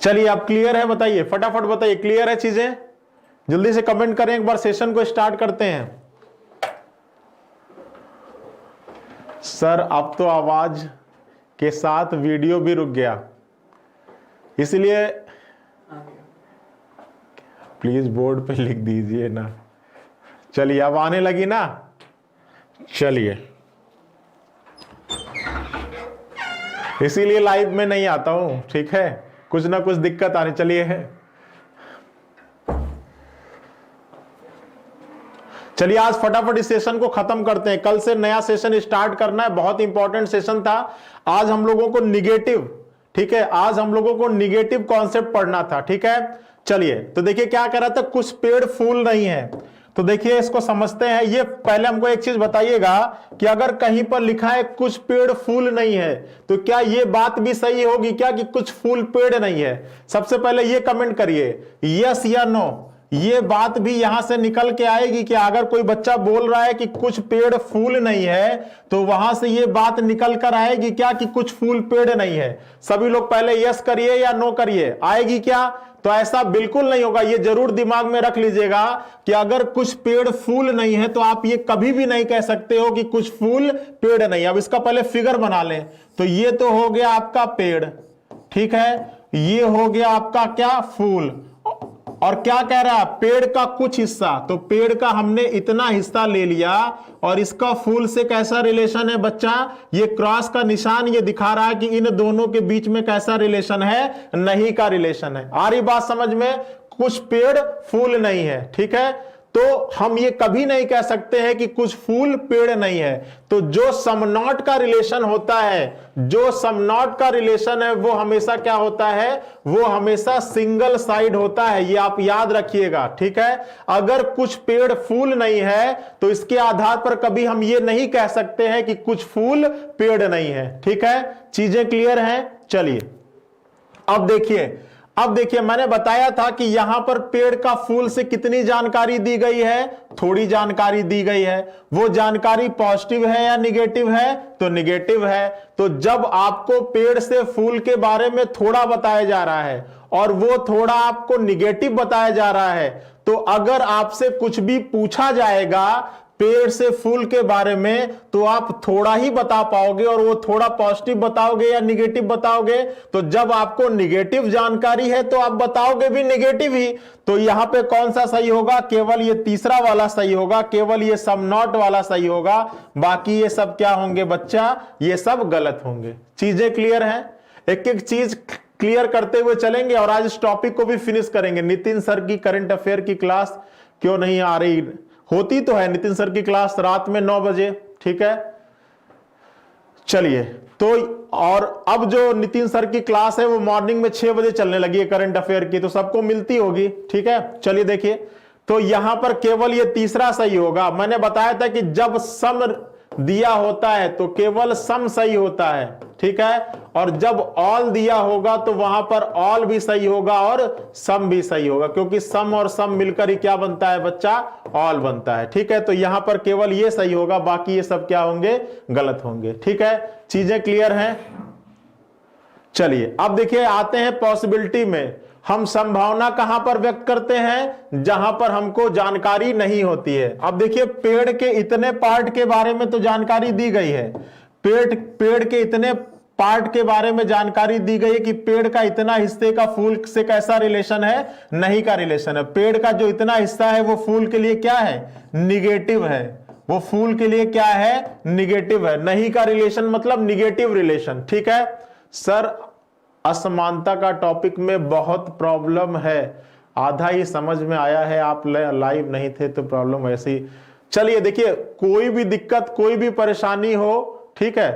चलिए आप क्लियर है, बताइए फटाफट बताइए, क्लियर है चीजें? जल्दी से कमेंट करें, एक बार सेशन को स्टार्ट करते हैं। सर अब तो आवाज के साथ वीडियो भी रुक गया, इसलिए प्लीज बोर्ड पे लिख दीजिए ना। चलिए अब आने लगी ना, चलिए इसीलिए लाइव में नहीं आता हूं, ठीक है, कुछ ना कुछ दिक्कत आने। चलिए आज फटाफट इस सेशन को खत्म करते हैं, कल से नया सेशन स्टार्ट करना है, बहुत इंपॉर्टेंट सेशन था आज हम लोगों को निगेटिव, ठीक है, आज हम लोगों को निगेटिव कॉन्सेप्ट पढ़ना था, ठीक है। चलिए तो देखिए क्या कह रहा था, कुछ पेड़ फूल नहीं है, तो देखिए इसको समझते हैं। ये पहले हमको एक चीज बताइएगा कि अगर कहीं पर लिखा है कुछ पेड़ फूल नहीं है, तो क्या ये बात भी सही होगी क्या कि कुछ फूल पेड़ नहीं है? सबसे पहले ये कमेंट करिए यस या नो, ये बात भी यहां से निकल के आएगी कि अगर कोई बच्चा बोल रहा है कि कुछ पेड़ फूल नहीं है, तो वहां से ये बात निकल कर आएगी क्या कि कुछ फूल पेड़ नहीं है? सभी लोग पहले यस करिए या नो करिए, आएगी क्या? तो ऐसा बिल्कुल नहीं होगा, ये जरूर दिमाग में रख लीजिएगा कि अगर कुछ पेड़ फूल नहीं है तो आप ये कभी भी नहीं कह सकते हो कि कुछ फूल पेड़ नहीं है। अब इसका पहले फिगर बना लें, तो ये तो हो गया आपका पेड़, ठीक है, ये हो गया आपका क्या, फूल, और क्या कह रहा है, पेड़ का कुछ हिस्सा, तो पेड़ का हमने इतना हिस्सा ले लिया, और इसका फूल से कैसा रिलेशन है बच्चा, ये क्रॉस का निशान ये दिखा रहा है कि इन दोनों के बीच में कैसा रिलेशन है, नहीं का रिलेशन है। आ रही बात समझ में? कुछ पेड़ फूल नहीं है, ठीक है, तो हम ये कभी नहीं कह सकते हैं कि कुछ फूल पेड़ नहीं है। तो जो सम नॉट का रिलेशन होता है, जो सम नॉट का रिलेशन है वो हमेशा क्या होता है, वो हमेशा सिंगल साइड होता है, ये आप याद रखिएगा, ठीक है। अगर कुछ पेड़ फूल नहीं है तो इसके आधार पर कभी हम ये नहीं कह सकते हैं कि कुछ फूल पेड़ नहीं है, ठीक है। चीजें क्लियर हैं? चलिए अब देखिए मैंने बताया था कि यहां पर पेड़ का फूल से कितनी जानकारी दी गई है, थोड़ी जानकारी दी गई है। वो जानकारी पॉजिटिव है या निगेटिव है? तो निगेटिव है। तो जब आपको पेड़ से फूल के बारे में थोड़ा बताया जा रहा है और वो थोड़ा आपको निगेटिव बताया जा रहा है, तो अगर आपसे कुछ भी पूछा जाएगा पेड़ से फूल के बारे में, तो आप थोड़ा ही बता पाओगे, और वो थोड़ा पॉजिटिव बताओगे या निगेटिव बताओगे। तो जब आपको निगेटिव जानकारी है तो आप बताओगे भी निगेटिव ही। तो यहां पे कौन सा सही होगा? केवल ये तीसरा वाला सही होगा, केवल ये सम नॉट वाला सही होगा, बाकी ये सब क्या होंगे बच्चा, ये सब गलत होंगे। चीजें क्लियर हैं? एक एक चीज क्लियर करते हुए चलेंगे और आज इस टॉपिक को भी फिनिश करेंगे। नितिन सर की करंट अफेयर की क्लास क्यों नहीं आ रही? होती तो है नितिन सर की क्लास रात में 9 बजे, ठीक है। चलिए तो और अब जो नितिन सर की क्लास है वो मॉर्निंग में 6 बजे चलने लगी है करंट अफेयर की, तो सबको मिलती होगी, ठीक है। चलिए देखिए, तो यहां पर केवल ये तीसरा सही होगा। मैंने बताया था कि जब सम दिया होता है तो केवल सम सही होता है, ठीक है, और जब ऑल दिया होगा तो वहां पर ऑल भी सही होगा और सम भी सही होगा, क्योंकि सम और सम मिलकर ही क्या बनता है बच्चा, ऑल बनता है, ठीक है। तो यहां पर केवल ये सही होगा, बाकी ये सब क्या होंगे, गलत होंगे, ठीक है। चीजें क्लियर हैं? चलिए अब देखिए आते हैं पॉसिबिलिटी में। हम संभावना कहां पर व्यक्त करते हैं, जहां पर हमको जानकारी नहीं होती है। अब देखिए पेड़ के इतने पार्ट के बारे में तो जानकारी दी गई है, पेड़ के इतने पार्ट के बारे में जानकारी दी गई है कि पेड़ का इतना हिस्से का फूल से कैसा रिलेशन है, नहीं का रिलेशन है। पेड़ का जो इतना हिस्सा है वो फूल के लिए क्या है, निगेटिव है, वो फूल के लिए क्या है, निगेटिव है। नहीं का रिलेशन मतलब निगेटिव रिलेशन, ठीक है। सर असमानता का टॉपिक में बहुत प्रॉब्लम है, आधा ही समझ में आया है, आप लाइव नहीं थे तो प्रॉब्लम ऐसी। चलिए देखिए, कोई भी दिक्कत कोई भी परेशानी हो, ठीक है,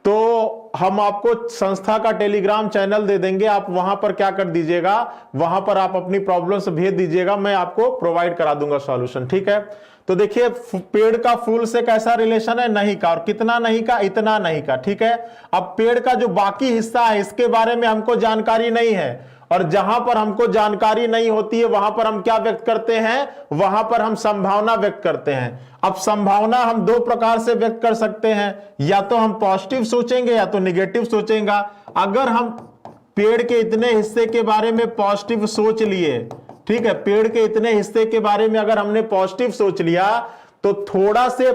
तो हम आपको संस्था का टेलीग्राम चैनल दे देंगे, आप वहां पर क्या कर दीजिएगा, वहां पर आप अपनी प्रॉब्लम्स भेज दीजिएगा, मैं आपको प्रोवाइड करा दूंगा सॉल्यूशन, ठीक है। तो देखिए पेड़ का फूल से कैसा रिलेशन है, नहीं का, और कितना नहीं का, इतना नहीं का, ठीक है। अब पेड़ का जो बाकी हिस्सा है इसके बारे में हमको जानकारी नहीं है, और जहां पर हमको जानकारी नहीं होती है वहां पर हम क्या व्यक्त करते हैं, वहां पर हम संभावना व्यक्त करते हैं। अब संभावना हम दो प्रकार से व्यक्त कर सकते हैं, या तो हम पॉजिटिव सोचेंगे या तो निगेटिव सोचेंगे। अगर हम पेड़ के इतने हिस्से के बारे में पॉजिटिव सोच लिए, ठीक है, पेड़ के इतने हिस्से के बारे में अगर हमने पॉजिटिव सोच लिया तो थोड़ा से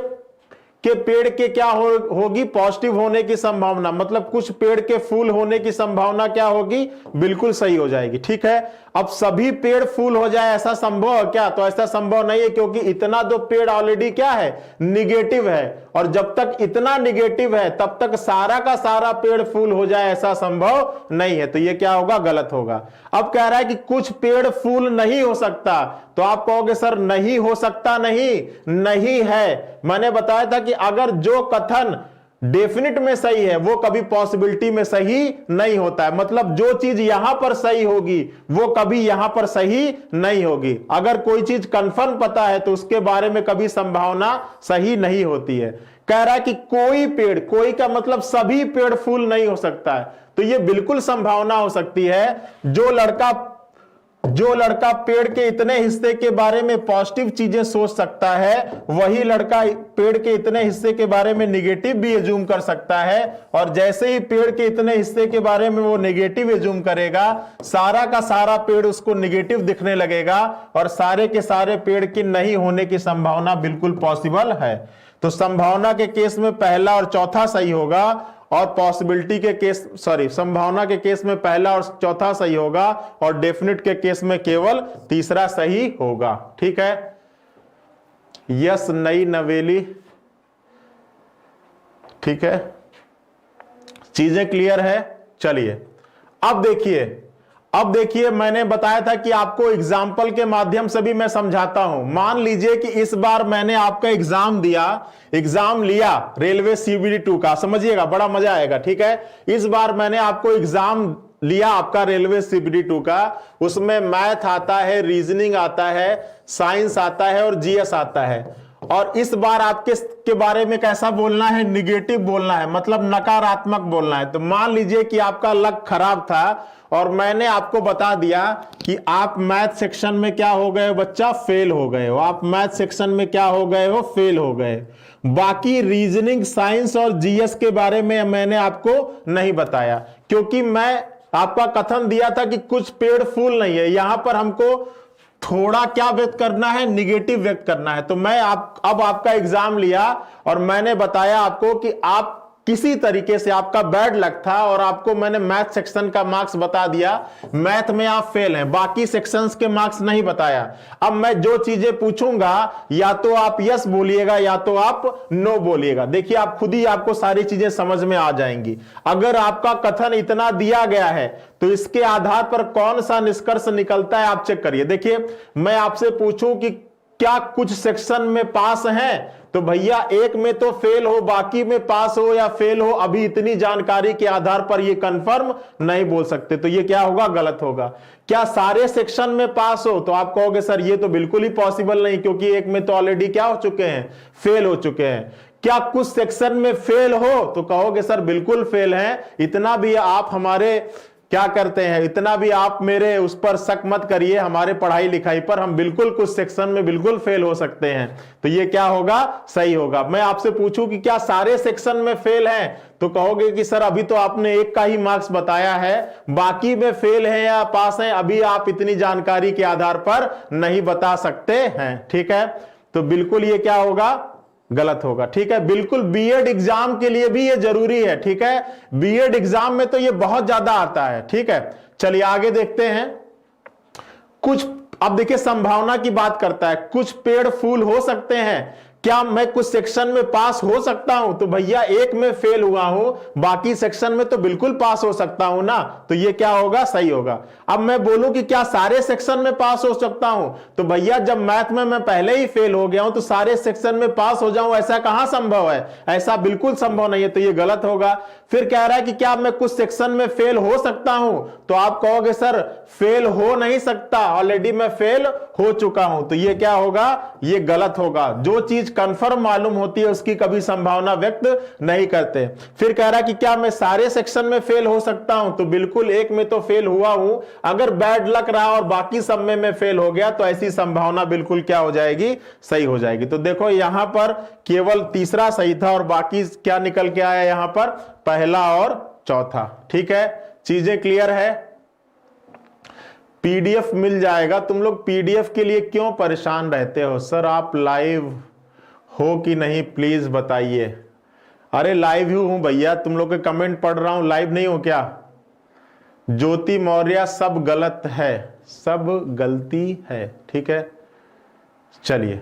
के पेड़ के क्या होगी, पॉजिटिव होने की संभावना, मतलब कुछ पेड़ के फूल होने की संभावना क्या होगी, बिल्कुल सही हो जाएगी। ठीक है, अब सभी पेड़ फूल हो जाए ऐसा संभव है क्या, तो ऐसा संभव नहीं है, क्योंकि इतना तो पेड़ ऑलरेडी क्या है, निगेटिव है, और जब तक इतना निगेटिव है तब तक सारा का सारा पेड़ फूल हो जाए ऐसा संभव नहीं है। तो ये क्या होगा, गलत होगा। अब कह रहा है कि कुछ पेड़ फूल नहीं हो सकता, तो आप कहोगे सर नहीं हो सकता, नहीं है। मैंने बताया था कि अगर जो कथन डेफिनेट में सही है वो कभी पॉसिबिलिटी में सही नहीं होता है, मतलब जो चीज यहां पर सही होगी वो कभी यहां पर सही नहीं होगी। अगर कोई चीज कंफर्म पता है तो उसके बारे में कभी संभावना सही नहीं होती है। कह रहा है कि कोई पेड़, कोई का मतलब सभी पेड़ फूल नहीं हो सकता है, तो ये बिल्कुल संभावना हो सकती है। जो लड़का पेड़ के इतने हिस्से के बारे में पॉजिटिव चीजें सोच सकता है, वही लड़का पेड़ के इतने हिस्से के बारे में निगेटिव भी एज्यूम कर सकता है, और जैसे ही पेड़ के इतने हिस्से के बारे में वो निगेटिव एज्यूम करेगा, सारा का सारा पेड़ उसको निगेटिव दिखने लगेगा, और सारे के सारे पेड़ की नहीं होने की संभावना बिल्कुल पॉसिबल है। तो संभावना के केस में पहला और चौथा सही होगा, और पॉसिबिलिटी के केस, संभावना के केस में पहला और चौथा सही होगा, और डेफिनेट के केस में केवल तीसरा सही होगा। ठीक है, यस नई नवेली, ठीक है, चीजें क्लियर है। चलिए अब देखिए मैंने बताया था कि आपको एग्जाम्पल के माध्यम से भी मैं समझाता हूं। मान लीजिए कि इस बार मैंने आपका एग्जाम लिया रेलवे सीबीडी 2 का, समझिएगा बड़ा मजा आएगा। ठीक है, इस बार मैंने आपको एग्जाम लिया आपका रेलवे सीबीडी 2 का, उसमें मैथ आता है, रीजनिंग आता है, साइंस आता है और जीएस आता है। और इस बार आपके के बारे में कैसा बोलना है, निगेटिव बोलना है, मतलब नकारात्मक बोलना है। तो मान लीजिए कि आपका लक खराब था और मैंने आपको बता दिया कि आप मैथ सेक्शन में क्या हो गए बच्चा, फेल हो गए हो। आप मैथ सेक्शन में क्या हो गए हो, फेल हो गए। बाकी रीजनिंग, साइंस और जीएस के बारे में मैंने आपको नहीं बताया, क्योंकि मैं आपका कथन दिया था कि कुछ पेड़ फूल नहीं है। यहां पर हमको थोड़ा क्या व्यक्त करना है, निगेटिव व्यक्त करना है। तो मैं अब आपका एग्जाम लिया और मैंने बताया आपको कि आप किसी तरीके से, आपका बैड लक था और आपको मैंने मैथ सेक्शन का मार्क्स बता दिया, मैथ में आप फेल हैं, बाकी सेक्शंस के मार्क्स नहीं बताया। अब मैं जो चीजें पूछूंगा या तो आप यस बोलिएगा या तो आप नो बोलिएगा। देखिए आप खुद ही, आपको सारी चीजें समझ में आ जाएंगी। अगर आपका कथन इतना दिया गया है तो इसके आधार पर कौन सा निष्कर्ष निकलता है आप चेक करिए। देखिए मैं आपसे पूछूं कि क्या कुछ सेक्शन में पास हैं, तो भैया एक में तो फेल हो, बाकी में पास हो या फेल हो, अभी इतनी जानकारी के आधार पर ये कंफर्म नहीं बोल सकते। तो ये क्या होगा, गलत होगा। क्या सारे सेक्शन में पास हो, तो आप कहोगे सर ये तो बिल्कुल ही पॉसिबल नहीं, क्योंकि एक में तो ऑलरेडी क्या हो चुके हैं, फेल हो चुके हैं। क्या कुछ सेक्शन में फेल हो, तो कहोगे सर बिल्कुल फेल हैं। इतना भी आप हमारे क्या करते हैं, इतना भी आप मेरे उस पर शक मत करिए, हमारे पढ़ाई लिखाई पर। हम बिल्कुल कुछ सेक्शन में बिल्कुल फेल हो सकते हैं। तो ये क्या होगा, सही होगा। मैं आपसे पूछूं कि क्या सारे सेक्शन में फेल हैं, तो कहोगे कि सर अभी तो आपने एक का ही मार्क्स बताया है, बाकी में फेल है या पास है अभी आप इतनी जानकारी के आधार पर नहीं बता सकते हैं। ठीक है, तो बिल्कुल ये क्या होगा, गलत होगा। ठीक है, बिल्कुल बीएड एग्जाम के लिए भी ये जरूरी है। ठीक है, बीएड एग्जाम में तो ये बहुत ज्यादा आता है। ठीक है, चलिए आगे देखते हैं। कुछ, अब देखिए संभावना की बात करता है, कुछ पेड़ फूल हो सकते हैं। क्या मैं कुछ सेक्शन में पास हो सकता हूं, तो भैया एक में फेल हुआ हूं, बाकी सेक्शन में तो बिल्कुल पास हो सकता हूं ना। तो ये क्या होगा, सही होगा। अब मैं बोलूं कि क्या सारे सेक्शन में पास हो सकता हूं, तो भैया जब मैथ में मैं पहले ही फेल हो गया हूं तो सारे सेक्शन में पास हो जाऊं, ऐसा कहां संभव है, ऐसा बिल्कुल संभव नहीं है। तो ये गलत होगा। फिर कह रहा है कि क्या मैं कुछ सेक्शन में फेल हो सकता हूं, तो आप कहोगे सर फेल हो नहीं सकता, ऑलरेडी मैं फेल हो चुका हूं। तो ये क्या होगा, ये गलत होगा। जो चीज कंफर्म मालूम होती है उसकी कभी संभावना व्यक्त नहीं करते। फिर कह रहा है कि क्या मैं सारे सेक्शन में फेल हो सकता हूं, तो बिल्कुल एक में तो फेल हुआ हूं, अगर बैड लक रहा और बाकी सब में मैं फेल हो गया तो ऐसी संभावना बिल्कुल क्या हो जाएगी, सही हो जाएगी। तो देखो यहां पर केवल तीसरा सही था और बाकी क्या निकल के आया यहां पर, पहला और चौथा। ठीक है, चीजें क्लियर है। पीडीएफ मिल जाएगा। तुम लोग पीडीएफ के लिए क्यों परेशान रहते हो? सर आप लाइव हो कि नहीं प्लीज बताइए। अरे लाइव ही हूं भैया, तुम लोग के कमेंट पढ़ रहा हूं, लाइव नहीं हो क्या? ज्योति मौर्य सब गलत है, सब गलती है। ठीक है, चलिए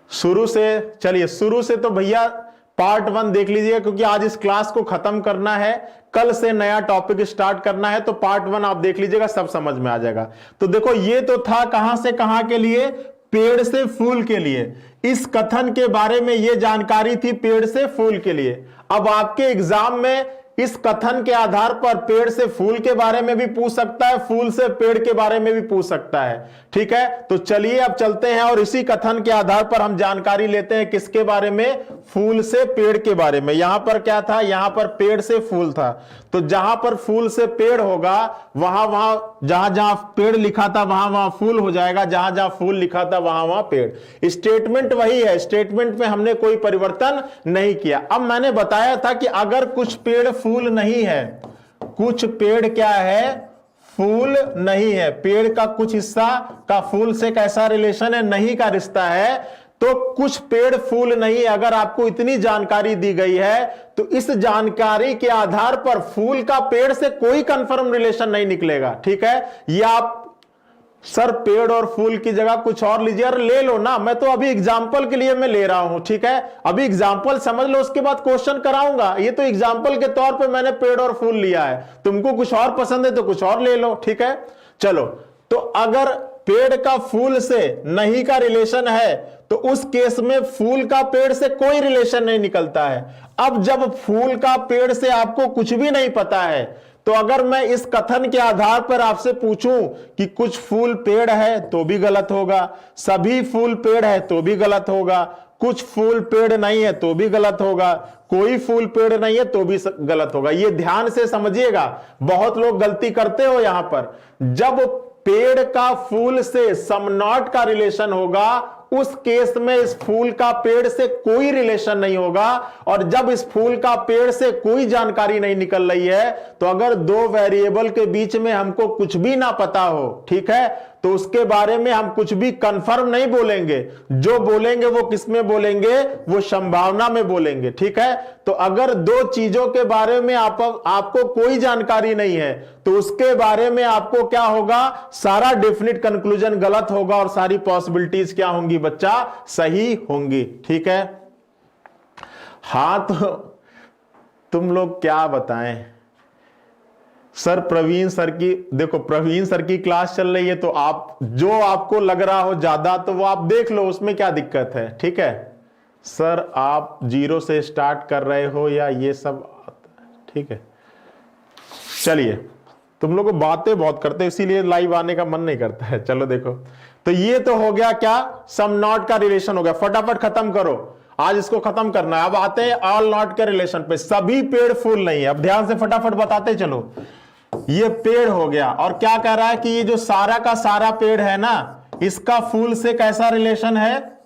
शुरू से तो भैया पार्ट 1 देख लीजिए, क्योंकि आज इस क्लास को खत्म करना है, कल से नया टॉपिक स्टार्ट करना है, तो पार्ट 1 आप देख लीजिएगा, सब समझ में आ जाएगा। तो देखो ये तो था कहां से कहां के लिए, पेड़ से फूल के लिए। इस कथन के बारे में ये जानकारी थी पेड़ से फूल के लिए। अब आपके एग्जाम में इस कथन के आधार पर पेड़ से फूल के बारे में भी पूछ सकता है, फूल से पेड़ के बारे में भी पूछ सकता है। ठीक है, तो चलिए अब चलते हैं और इसी कथन के आधार पर हम जानकारी लेते हैं किसके बारे में, फूल से पेड़ के बारे में। यहां पर क्या था, यहां पर पेड़ से फूल था, तो जहां पर फूल से पेड़ होगा वहां जहां जहां पेड़ लिखा था वहां फूल हो जाएगा, जहां जहां फूल लिखा था वहां पेड़। स्टेटमेंट वही है, स्टेटमेंट में हमने कोई परिवर्तन नहीं किया। अब मैंने बताया था कि अगर कुछ पेड़ फूल नहीं है, कुछ पेड़ क्या है, फूल नहीं है, पेड़ का कुछ हिस्सा का फूल से कैसा रिलेशन है, नहीं का रिश्ता है, तो कुछ पेड़ फूल नहीं। अगर आपको इतनी जानकारी दी गई है तो इस जानकारी के आधार पर फूल का पेड़ से कोई कंफर्म रिलेशन नहीं निकलेगा। ठीक है, या आप सर पेड़ और फूल की जगह कुछ और लीजिए, अरे ले लो ना, मैं तो अभी एग्जाम्पल के लिए मैं ले रहा हूं। ठीक है, अभी एग्जाम्पल समझ लो, उसके बाद क्वेश्चन कराऊंगा। ये तो एग्जाम्पल के तौर पे मैंने पेड़ और फूल लिया है, तुमको कुछ और पसंद है तो कुछ और ले लो। ठीक है, चलो, तो अगर पेड़ का फूल से नहीं का रिलेशन है तो उस केस में फूल का पेड़ से कोई रिलेशन नहीं निकलता है। अब जब फूल का पेड़ से आपको कुछ भी नहीं पता है, तो अगर मैं इस कथन के आधार पर आपसे पूछूं कि कुछ फूल पेड़ है तो भी गलत होगा, सभी फूल पेड़ है तो भी गलत होगा, कुछ फूल पेड़ नहीं है तो भी गलत होगा, कोई फूल पेड़ नहीं है तो भी गलत होगा। ये ध्यान से समझिएगा, बहुत लोग गलती करते हो यहां पर। जब पेड़ का फूल से सम नॉट का रिलेशन होगा, उस केस में इस फूल का पेड़ से कोई रिलेशन नहीं होगा। और जब इस फूल का पेड़ से कोई जानकारी नहीं निकल रही है, तो अगर दो वेरिएबल के बीच में हमको कुछ भी ना पता हो, ठीक है, तो उसके बारे में हम कुछ भी कंफर्म नहीं बोलेंगे। जो बोलेंगे वो किसमें बोलेंगे, वो संभावना में बोलेंगे। ठीक है, तो अगर दो चीजों के बारे में आपको कोई जानकारी नहीं है, तो उसके बारे में आपको क्या होगा, सारा डेफिनेट कंक्लूजन गलत होगा और सारी पॉसिबिलिटीज क्या होंगी बच्चा, सही होंगी। ठीक है, हाँ तो तुम लोग क्या बताएं सर, प्रवीण सर की, देखो प्रवीण सर की क्लास चल रही है, तो आप जो आपको लग रहा हो ज्यादा तो वो आप देख लो, उसमें क्या दिक्कत है। ठीक है सर, आप 0 से स्टार्ट कर रहे हो या ये सब, ठीक है, चलिए, तुम लोग बातें बहुत करते हो इसीलिए लाइव आने का मन नहीं करता है। चलो देखो, तो ये तो हो गया क्या, सम नॉट का रिलेशन हो गया, फटाफट खत्म करो, आज इसको खत्म करना है। अब आते हैं ऑल नॉट के रिलेशन पे, सभी पेड़ फूल नहीं है। अब ध्यान से फटाफट बताते चलो, ये पेड़ हो गया और क्या कह रहा है कि ये जो सारा का सारा पेड़ है ना, इसका फूल से कैसा रिलेशन है,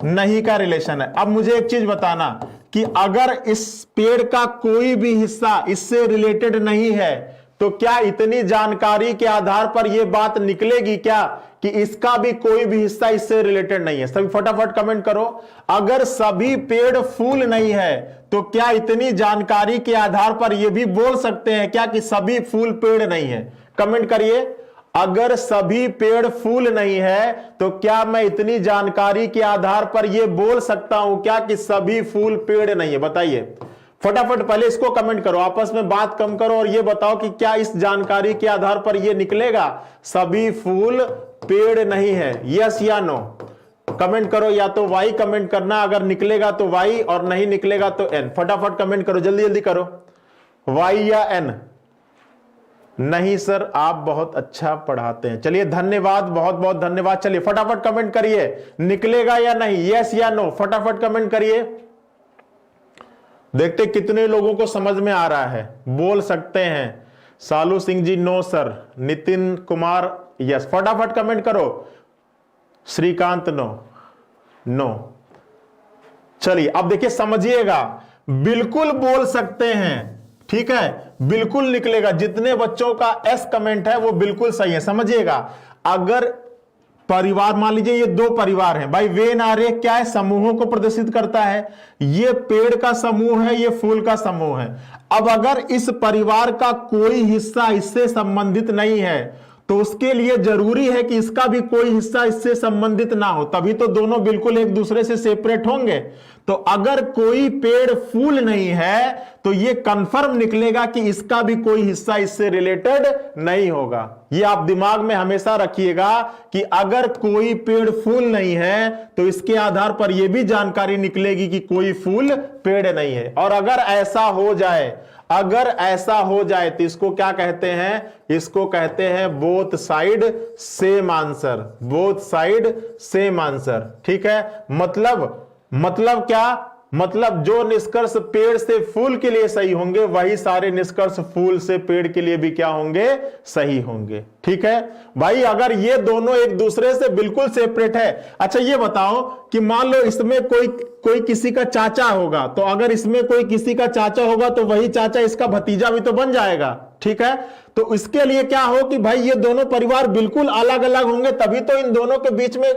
नहीं का रिलेशन है। अब मुझे एक चीज बताना कि अगर इस पेड़ का कोई भी हिस्सा इससे रिलेटेड नहीं है, तो क्या इतनी जानकारी के आधार पर यह बात निकलेगी क्या कि इसका भी कोई भी हिस्सा इससे रिलेटेड नहीं है? सभी फटाफट कमेंट करो। अगर सभी पेड़ फूल नहीं है, तो क्या इतनी जानकारी के आधार पर यह भी बोल सकते हैं क्या कि सभी फूल पेड़ नहीं है? कमेंट करिए, अगर सभी पेड़ फूल नहीं है तो क्या मैं इतनी जानकारी के आधार पर यह बोल सकता हूं क्या कि सभी फूल पेड़ नहीं है? बताइए फटाफट, पहले इसको कमेंट करो, आपस में बात कम करो और ये बताओ कि क्या इस जानकारी के आधार पर यह निकलेगा सभी फूल पेड़ नहीं है, यस या नो? कमेंट करो, या तो वाई कमेंट करना, अगर निकलेगा तो वाई और नहीं निकलेगा तो एन। फटाफट कमेंट करो, जल्दी जल्दी करो, वाई या एन। नहीं सर, आप बहुत अच्छा पढ़ाते हैं। चलिए धन्यवाद, बहुत बहुत धन्यवाद। चलिए फटाफट कमेंट करिए, निकलेगा या नहीं, यस या नो, फटाफट कमेंट करिए। देखते कितने लोगों को समझ में आ रहा है, बोल सकते हैं। Salu Singh ji no sir, Nitin Kumar yes, फटाफट कमेंट करो। Shrikant no, no. चलिए अब देखिए, समझिएगा, बिल्कुल बोल सकते हैं, ठीक है, बिल्कुल निकलेगा। जितने बच्चों का एस कमेंट है वो बिल्कुल सही है। समझिएगा, अगर परिवार, मान लीजिए ये दो परिवार हैं भाई, वेन आरेख क्या है, समूहों को प्रदर्शित करता है। ये पेड़ का समूह है, ये फूल का समूह है। अब अगर इस परिवार का कोई हिस्सा इससे संबंधित नहीं है तो उसके लिए जरूरी है कि इसका भी कोई हिस्सा इससे संबंधित ना हो, तभी तो दोनों बिल्कुल एक दूसरे से सेपरेट होंगे। तो अगर कोई पेड़ फूल नहीं है तो यह कंफर्म निकलेगा कि इसका भी कोई हिस्सा इससे रिलेटेड नहीं होगा। यह आप दिमाग में हमेशा रखिएगा कि अगर कोई पेड़ फूल नहीं है तो इसके आधार पर यह भी जानकारी निकलेगी कि कोई फूल पेड़ नहीं है। और अगर ऐसा हो जाए, अगर ऐसा हो जाए तो इसको क्या कहते हैं, इसको कहते हैं both side same answer, both side same answer, ठीक है। मतलब क्या, मतलब जो निष्कर्ष पेड़ से फूल के लिए सही होंगे वही सारे निष्कर्ष फूल से पेड़ के लिए भी क्या होंगे, सही होंगे, ठीक है भाई। अगर ये दोनों एक दूसरे से बिल्कुल सेपरेट है, अच्छा ये बताओ कि मान लो इसमें कोई किसी का चाचा होगा, तो अगर इसमें कोई किसी का चाचा होगा तो वही चाचा इसका भतीजा भी तो बन जाएगा, ठीक है। तो इसके लिए क्या हो कि भाई ये दोनों परिवार बिल्कुल अलग अलग होंगे, तभी तो इन दोनों के बीच में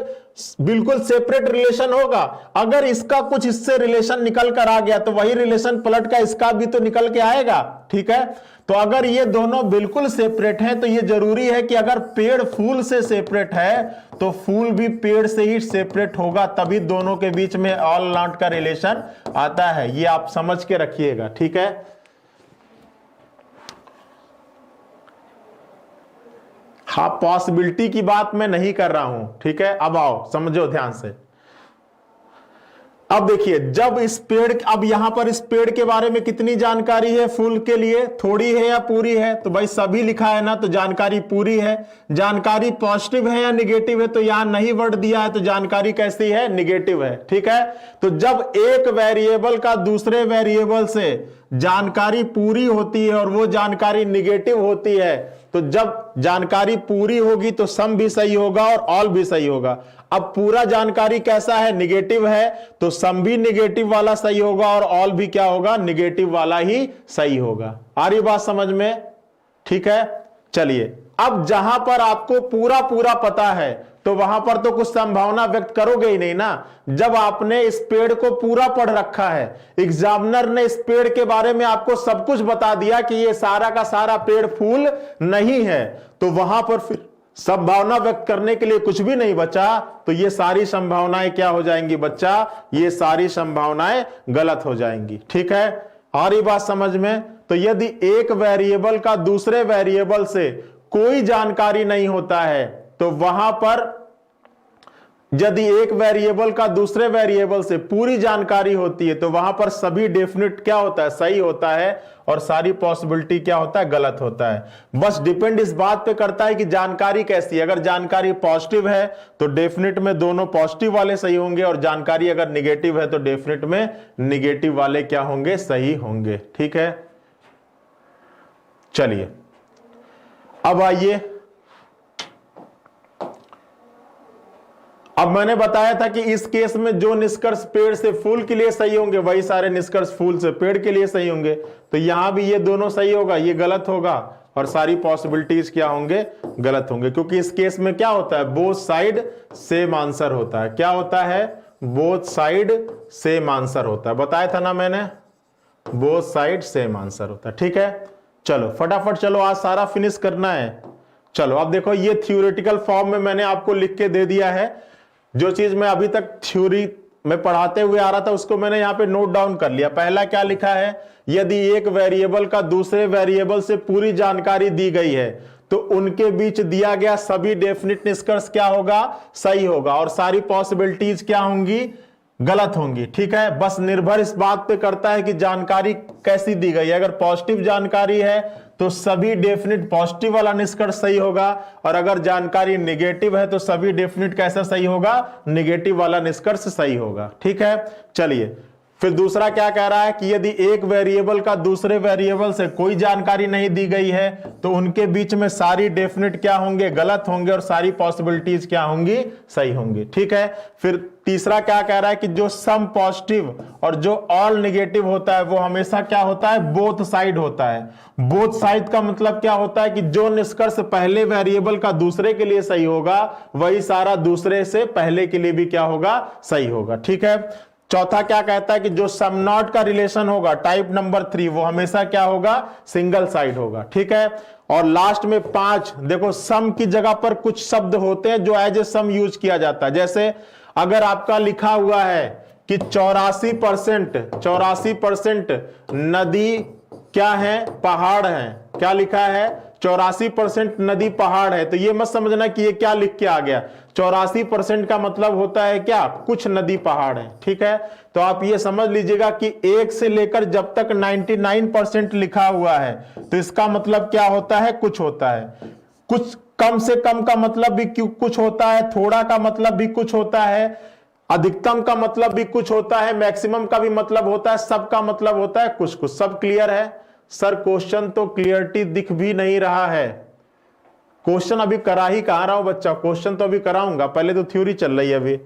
बिल्कुल सेपरेट रिलेशन होगा। अगर इसका कुछ इससे रिलेशन निकल कर आ गया तो वही रिलेशन पलट का इसका भी तो निकल के आएगा, ठीक है। तो अगर ये दोनों बिल्कुल सेपरेट हैं तो ये जरूरी है कि अगर पेड़ फूल से सेपरेट है तो फूल भी पेड़ से ही सेपरेट होगा, तभी दोनों के बीच में ऑल नॉट का रिलेशन आता है। ये आप समझ के रखिएगा, ठीक है। हाँ, पॉसिबिलिटी की बात मैं नहीं कर रहा हूं, ठीक है। अब आओ समझो ध्यान से। अब देखिए, जब इस पेड़, अब यहां पर इस पेड़ के बारे में कितनी जानकारी है फूल के लिए, थोड़ी है या पूरी है, तो भाई सभी लिखा है ना, तो जानकारी पूरी है। जानकारी पॉजिटिव है या निगेटिव है, तो यहां नहीं वर्ड दिया है, तो जानकारी कैसी है, निगेटिव है, ठीक है। तो जब एक वेरिएबल का दूसरे वेरिएबल से जानकारी पूरी होती है और वो जानकारी निगेटिव होती है, तो जब जानकारी पूरी होगी तो सम भी सही होगा और ऑल भी सही होगा। अब पूरा जानकारी कैसा है, निगेटिव है, तो सम भी निगेटिव वाला सही होगा और ऑल भी क्या होगा, निगेटिव वाला ही सही होगा। आ रही बात समझ में, ठीक है। चलिए, अब जहां पर आपको पूरा पूरा पता है तो वहां पर तो कुछ संभावना व्यक्त करोगे ही नहीं ना। जब आपने इस पेड़ को पूरा पढ़ रखा है, एग्जामिनर ने इस पेड़ के बारे में आपको सब कुछ बता दिया कि ये सारा का सारा पेड़ फूल नहीं है, तो वहां पर फिर संभावना व्यक्त करने के लिए कुछ भी नहीं बचा, तो ये सारी संभावनाएं क्या हो जाएंगी बच्चा, ये सारी संभावनाएं गलत हो जाएंगी, ठीक है। आ रही बात समझ में। तो यदि एक वेरिएबल का दूसरे वेरिएबल से कोई जानकारी नहीं होता है, तो वहां पर यदि एक वेरिएबल का दूसरे वेरिएबल से पूरी जानकारी होती है तो वहां पर सभी डेफिनेट क्या होता है, सही होता है, और सारी पॉसिबिलिटी क्या होता है, गलत होता है। बस डिपेंड इस बात पे करता है कि जानकारी कैसी है। अगर जानकारी पॉजिटिव है तो डेफिनेट में दोनों पॉजिटिव वाले सही होंगे, और जानकारी अगर निगेटिव है तो डेफिनेट में निगेटिव वाले क्या होंगे, सही होंगे, ठीक है। चलिए अब आइए, अब मैंने बताया था कि इस केस में जो निष्कर्ष पेड़ से फूल के लिए सही होंगे वही सारे निष्कर्ष फूल से पेड़ के लिए सही होंगे। तो यहां भी ये दोनों सही होगा, ये गलत होगा, और सारी पॉसिबिलिटीज क्या होंगे, गलत होंगे, क्योंकि इस केस में क्या होता है, बोथ साइड सेम आंसर होता है। क्या होता है, बोथ साइड सेम आंसर होता है, बताया था ना मैंने, बोथ साइड सेम आंसर होता है, ठीक है। चलो फटाफट चलो, आज सारा फिनिश करना है। चलो अब देखो, ये थ्योरेटिकल फॉर्म में मैंने आपको लिख के दे दिया है। जो चीज मैं अभी तक थ्योरी में पढ़ाते हुए आ रहा था उसको मैंने यहां पे नोट डाउन कर लिया। पहला क्या लिखा है, यदि एक वेरिएबल का दूसरे वेरिएबल से पूरी जानकारी दी गई है तो उनके बीच दिया गया सभी डेफिनेट निष्कर्ष क्या होगा, सही होगा, और सारी पॉसिबिलिटीज क्या होंगी, गलत होंगी। ठीक है, बस निर्भर इस बात पे करता है कि जानकारी कैसी दी गई है। अगर पॉजिटिव जानकारी है तो सभी डेफिनेट पॉजिटिव वाला निष्कर्ष सही होगा, और अगर जानकारी नेगेटिव है तो सभी डेफिनेट कैसा सही होगा, नेगेटिव वाला निष्कर्ष सही होगा। ठीक है, चलिए फिर दूसरा क्या कह रहा है कि यदि एक वेरिएबल का दूसरे वेरिएबल से कोई जानकारी नहीं दी गई है तो उनके बीच में सारी डेफिनेट क्या होंगे, गलत होंगे, और सारी पॉसिबिलिटीज क्या होंगी, सही होंगी। ठीक है, फिर तीसरा क्या कह रहा है कि जो सम पॉजिटिव और जो ऑल नेगेटिव होता है वो हमेशा क्या होता है, बोथ साइड होता है। बोथ साइड का मतलब क्या होता है कि जो निष्कर्ष पहले वेरिएबल का दूसरे के लिए सही होगा वही सारा दूसरे से पहले के लिए भी क्या होगा, सही होगा। ठीक है, चौथा क्या कहता है कि जो सम नॉट का रिलेशन होगा टाइप नंबर 3 वो हमेशा क्या होगा, सिंगल साइड होगा। ठीक है, और लास्ट में 5, देखो सम की जगह पर कुछ शब्द होते हैं जो एज ए सम यूज किया जाता है। जैसे अगर आपका लिखा हुआ है कि 84% नदी क्या है, पहाड़ है, क्या लिखा है, 84% नदी पहाड़ है, तो ये मत समझना कि ये क्या लिख के आ गया। 84% का मतलब होता है क्या, कुछ नदी पहाड़ है। ठीक है, तो आप ये समझ लीजिएगा कि 1 से लेकर जब तक 99% लिखा हुआ है तो इसका मतलब क्या होता है, कुछ होता है। कुछ कम से कम का मतलब भी कुछ होता है, थोड़ा का मतलब भी कुछ होता है, अधिकतम का मतलब भी कुछ होता है, मैक्सिमम का भी मतलब होता है, सब का मतलब होता है कुछ कुछ। सब क्लियर है? सर क्वेश्चन तो क्लियरिटी दिख भी नहीं रहा है। क्वेश्चन अभी करा ही कहा रहा हूं बच्चा, क्वेश्चन तो अभी कराऊंगा, पहले तो थ्योरी चल रही है अभी।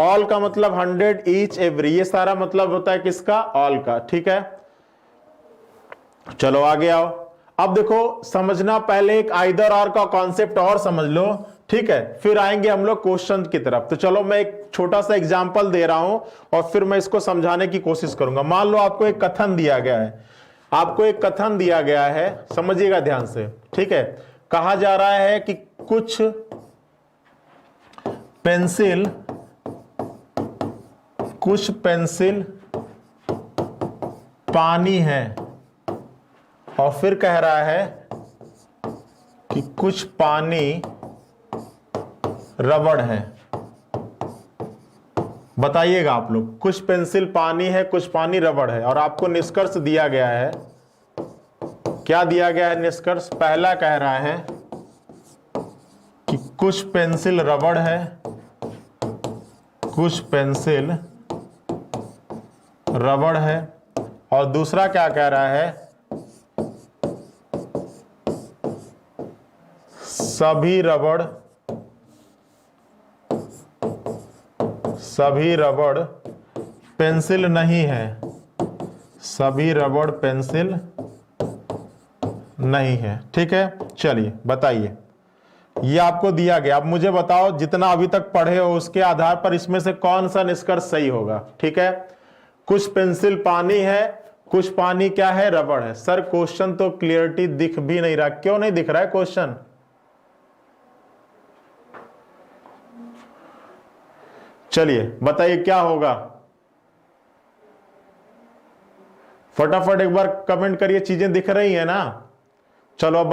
ऑल का मतलब 100, ईच, एवरी, ये सारा मतलब होता है किसका, ऑल का। ठीक है, चलो आगे आओ। अब देखो समझना, पहले एक आइदर और का कॉन्सेप्ट और समझ लो। ठीक है, फिर आएंगे हम लोग क्वेश्चन की तरफ। तो चलो मैं एक छोटा सा एग्जांपल दे रहा हूं और फिर मैं इसको समझाने की कोशिश करूंगा। मान लो आपको एक कथन दिया गया है, आपको एक कथन दिया गया है, समझिएगा ध्यान से। ठीक है, कहा जा रहा है कि कुछ पेंसिल पानी है, और फिर कह रहा है कि कुछ पानी रबड़ है। बताइएगा आप लोग, कुछ पेंसिल पानी है, कुछ पानी रबड़ है, और आपको निष्कर्ष दिया गया है। क्या दिया गया है निष्कर्ष? पहला कह रहा है कि कुछ पेंसिल रबड़ है, कुछ पेंसिल रबड़ है, और दूसरा क्या कह रहा है, सभी रबड़ पेंसिल नहीं है, सभी रबड़ पेंसिल नहीं है। ठीक है, चलिए बताइए, ये आपको दिया गया। अब मुझे बताओ, जितना अभी तक पढ़े हो उसके आधार पर इसमें से कौन सा निष्कर्ष सही होगा। ठीक है, कुछ पेंसिल पानी है, कुछ पानी क्या है, रबड़ है। सर क्वेश्चन तो क्लियरिटी दिख भी नहीं रहा, क्यों नहीं दिख रहा है क्वेश्चन? चलिए बताइए क्या होगा, फटाफट एक बार कमेंट करिए, चीजें दिख रही है ना। चलो अब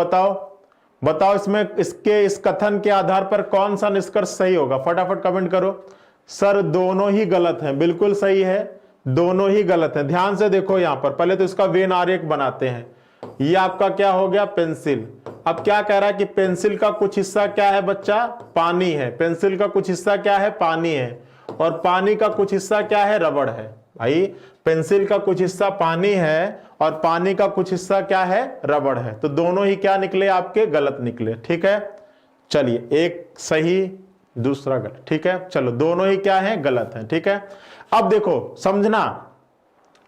बताओ इसमें इस कथन के आधार पर कौन सा निष्कर्ष सही होगा, फटाफट कमेंट करो। सर दोनों ही गलत हैं, बिल्कुल सही है, दोनों ही गलत हैं। ध्यान से देखो यहां पर, पहले तो इसका वेन आरेख बनाते हैं। ये आपका क्या हो गया, पेंसिल। अब क्या कह रहा है कि पेंसिल का कुछ हिस्सा क्या है बच्चा, पानी है। पेंसिल का कुछ हिस्सा क्या है, पानी है, और पानी का कुछ हिस्सा क्या है, रबड़ है। भाई पेंसिल का कुछ हिस्सा पानी है और पानी का कुछ हिस्सा क्या है, रबड़ है, तो दोनों ही क्या निकले आपके, गलत निकले। ठीक है, चलिए एक सही दूसरा गलत। ठीक है, चलो दोनों ही क्या है, गलत है। ठीक है, अब देखो समझना,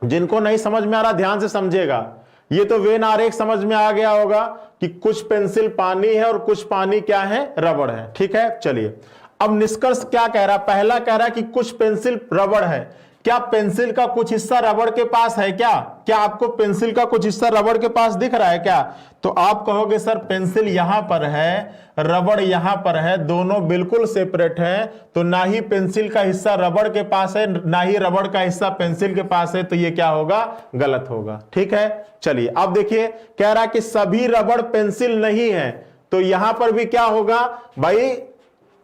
जिनको नहीं समझ में आ रहा ध्यान से समझेगा। ये तो वेन आरेख समझ में आ गया होगा कि कुछ पेंसिल पानी है और कुछ पानी क्या है, रबड़ है। ठीक है, चलिए अब निष्कर्ष क्या कह रहा है, पहला कह रहा है कि कुछ पेंसिल रबड़ है। क्या पेंसिल का कुछ हिस्सा रबड़ के पास है क्या आपको पेंसिल का कुछ हिस्सा रबड़ के पास दिख रहा है क्या? तो आप कहोगे सर पेंसिल यहां पर है, रबड़ यहां पर है, दोनों बिल्कुल सेपरेट हैं, तो ना ही पेंसिल का हिस्सा रबड़ के पास है ना ही रबड़ का हिस्सा पेंसिल के पास है, तो ये क्या होगा, गलत होगा। ठीक है, चलिए अब देखिए, कह रहा है कि सभी रबड़ पेंसिल नहीं है, तो यहां पर भी क्या होगा भाई,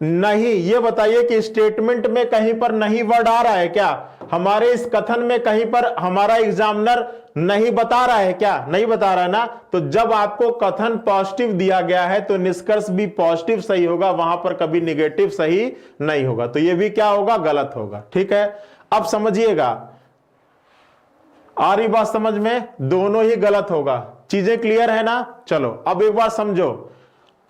नहीं। ये बताइए कि स्टेटमेंट में कहीं पर नहीं वर्ड आ रहा है क्या? हमारे इस कथन में कहीं पर हमारा एग्जामिनर नहीं बता रहा है क्या? नहीं बता रहा ना। तो जब आपको कथन पॉजिटिव दिया गया है तो निष्कर्ष भी पॉजिटिव सही होगा, वहां पर कभी निगेटिव सही नहीं होगा। तो ये भी क्या होगा? गलत होगा। ठीक है, अब समझिएगा, आ रही बात समझ में? दोनों ही गलत होगा। चीजें क्लियर है ना? चलो अब एक बार समझो।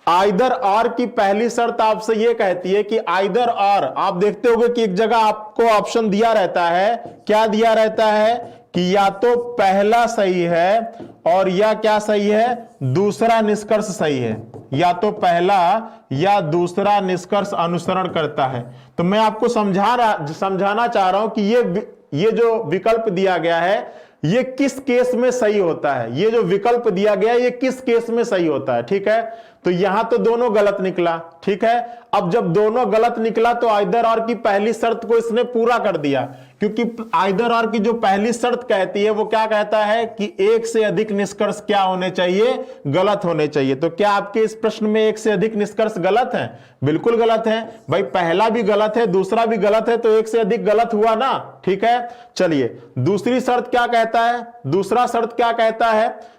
आइदर और की पहली शर्त आपसे यह कहती है कि आइदर और, आप देखते होंगे कि एक जगह आपको ऑप्शन दिया रहता है, क्या दिया रहता है कि या तो पहला सही है और या क्या सही है? दूसरा निष्कर्ष सही है। या तो पहला या दूसरा निष्कर्ष अनुसरण करता है। तो मैं आपको समझाना चाह रहा हूं कि ये जो विकल्प दिया गया है ये किस केस में सही होता है। ये जो विकल्प दिया गया है ये किस केस में सही होता है। ठीक है, तो यहां तो दोनों गलत निकला। ठीक है, अब जब दोनों गलत निकला तो आइदर और की पहली शर्त को इसने पूरा कर दिया, क्योंकि आइदर और की जो पहली शर्त कहती है वो क्या कहता है कि एक से अधिक निष्कर्ष क्या होने चाहिए? गलत होने चाहिए। तो क्या आपके इस प्रश्न में एक से अधिक निष्कर्ष गलत है? बिल्कुल गलत है भाई। पहला भी गलत है, दूसरा भी गलत है, तो एक से अधिक गलत हुआ ना। ठीक है, चलिए दूसरी शर्त क्या कहता है? दूसरा शर्त क्या कहता है?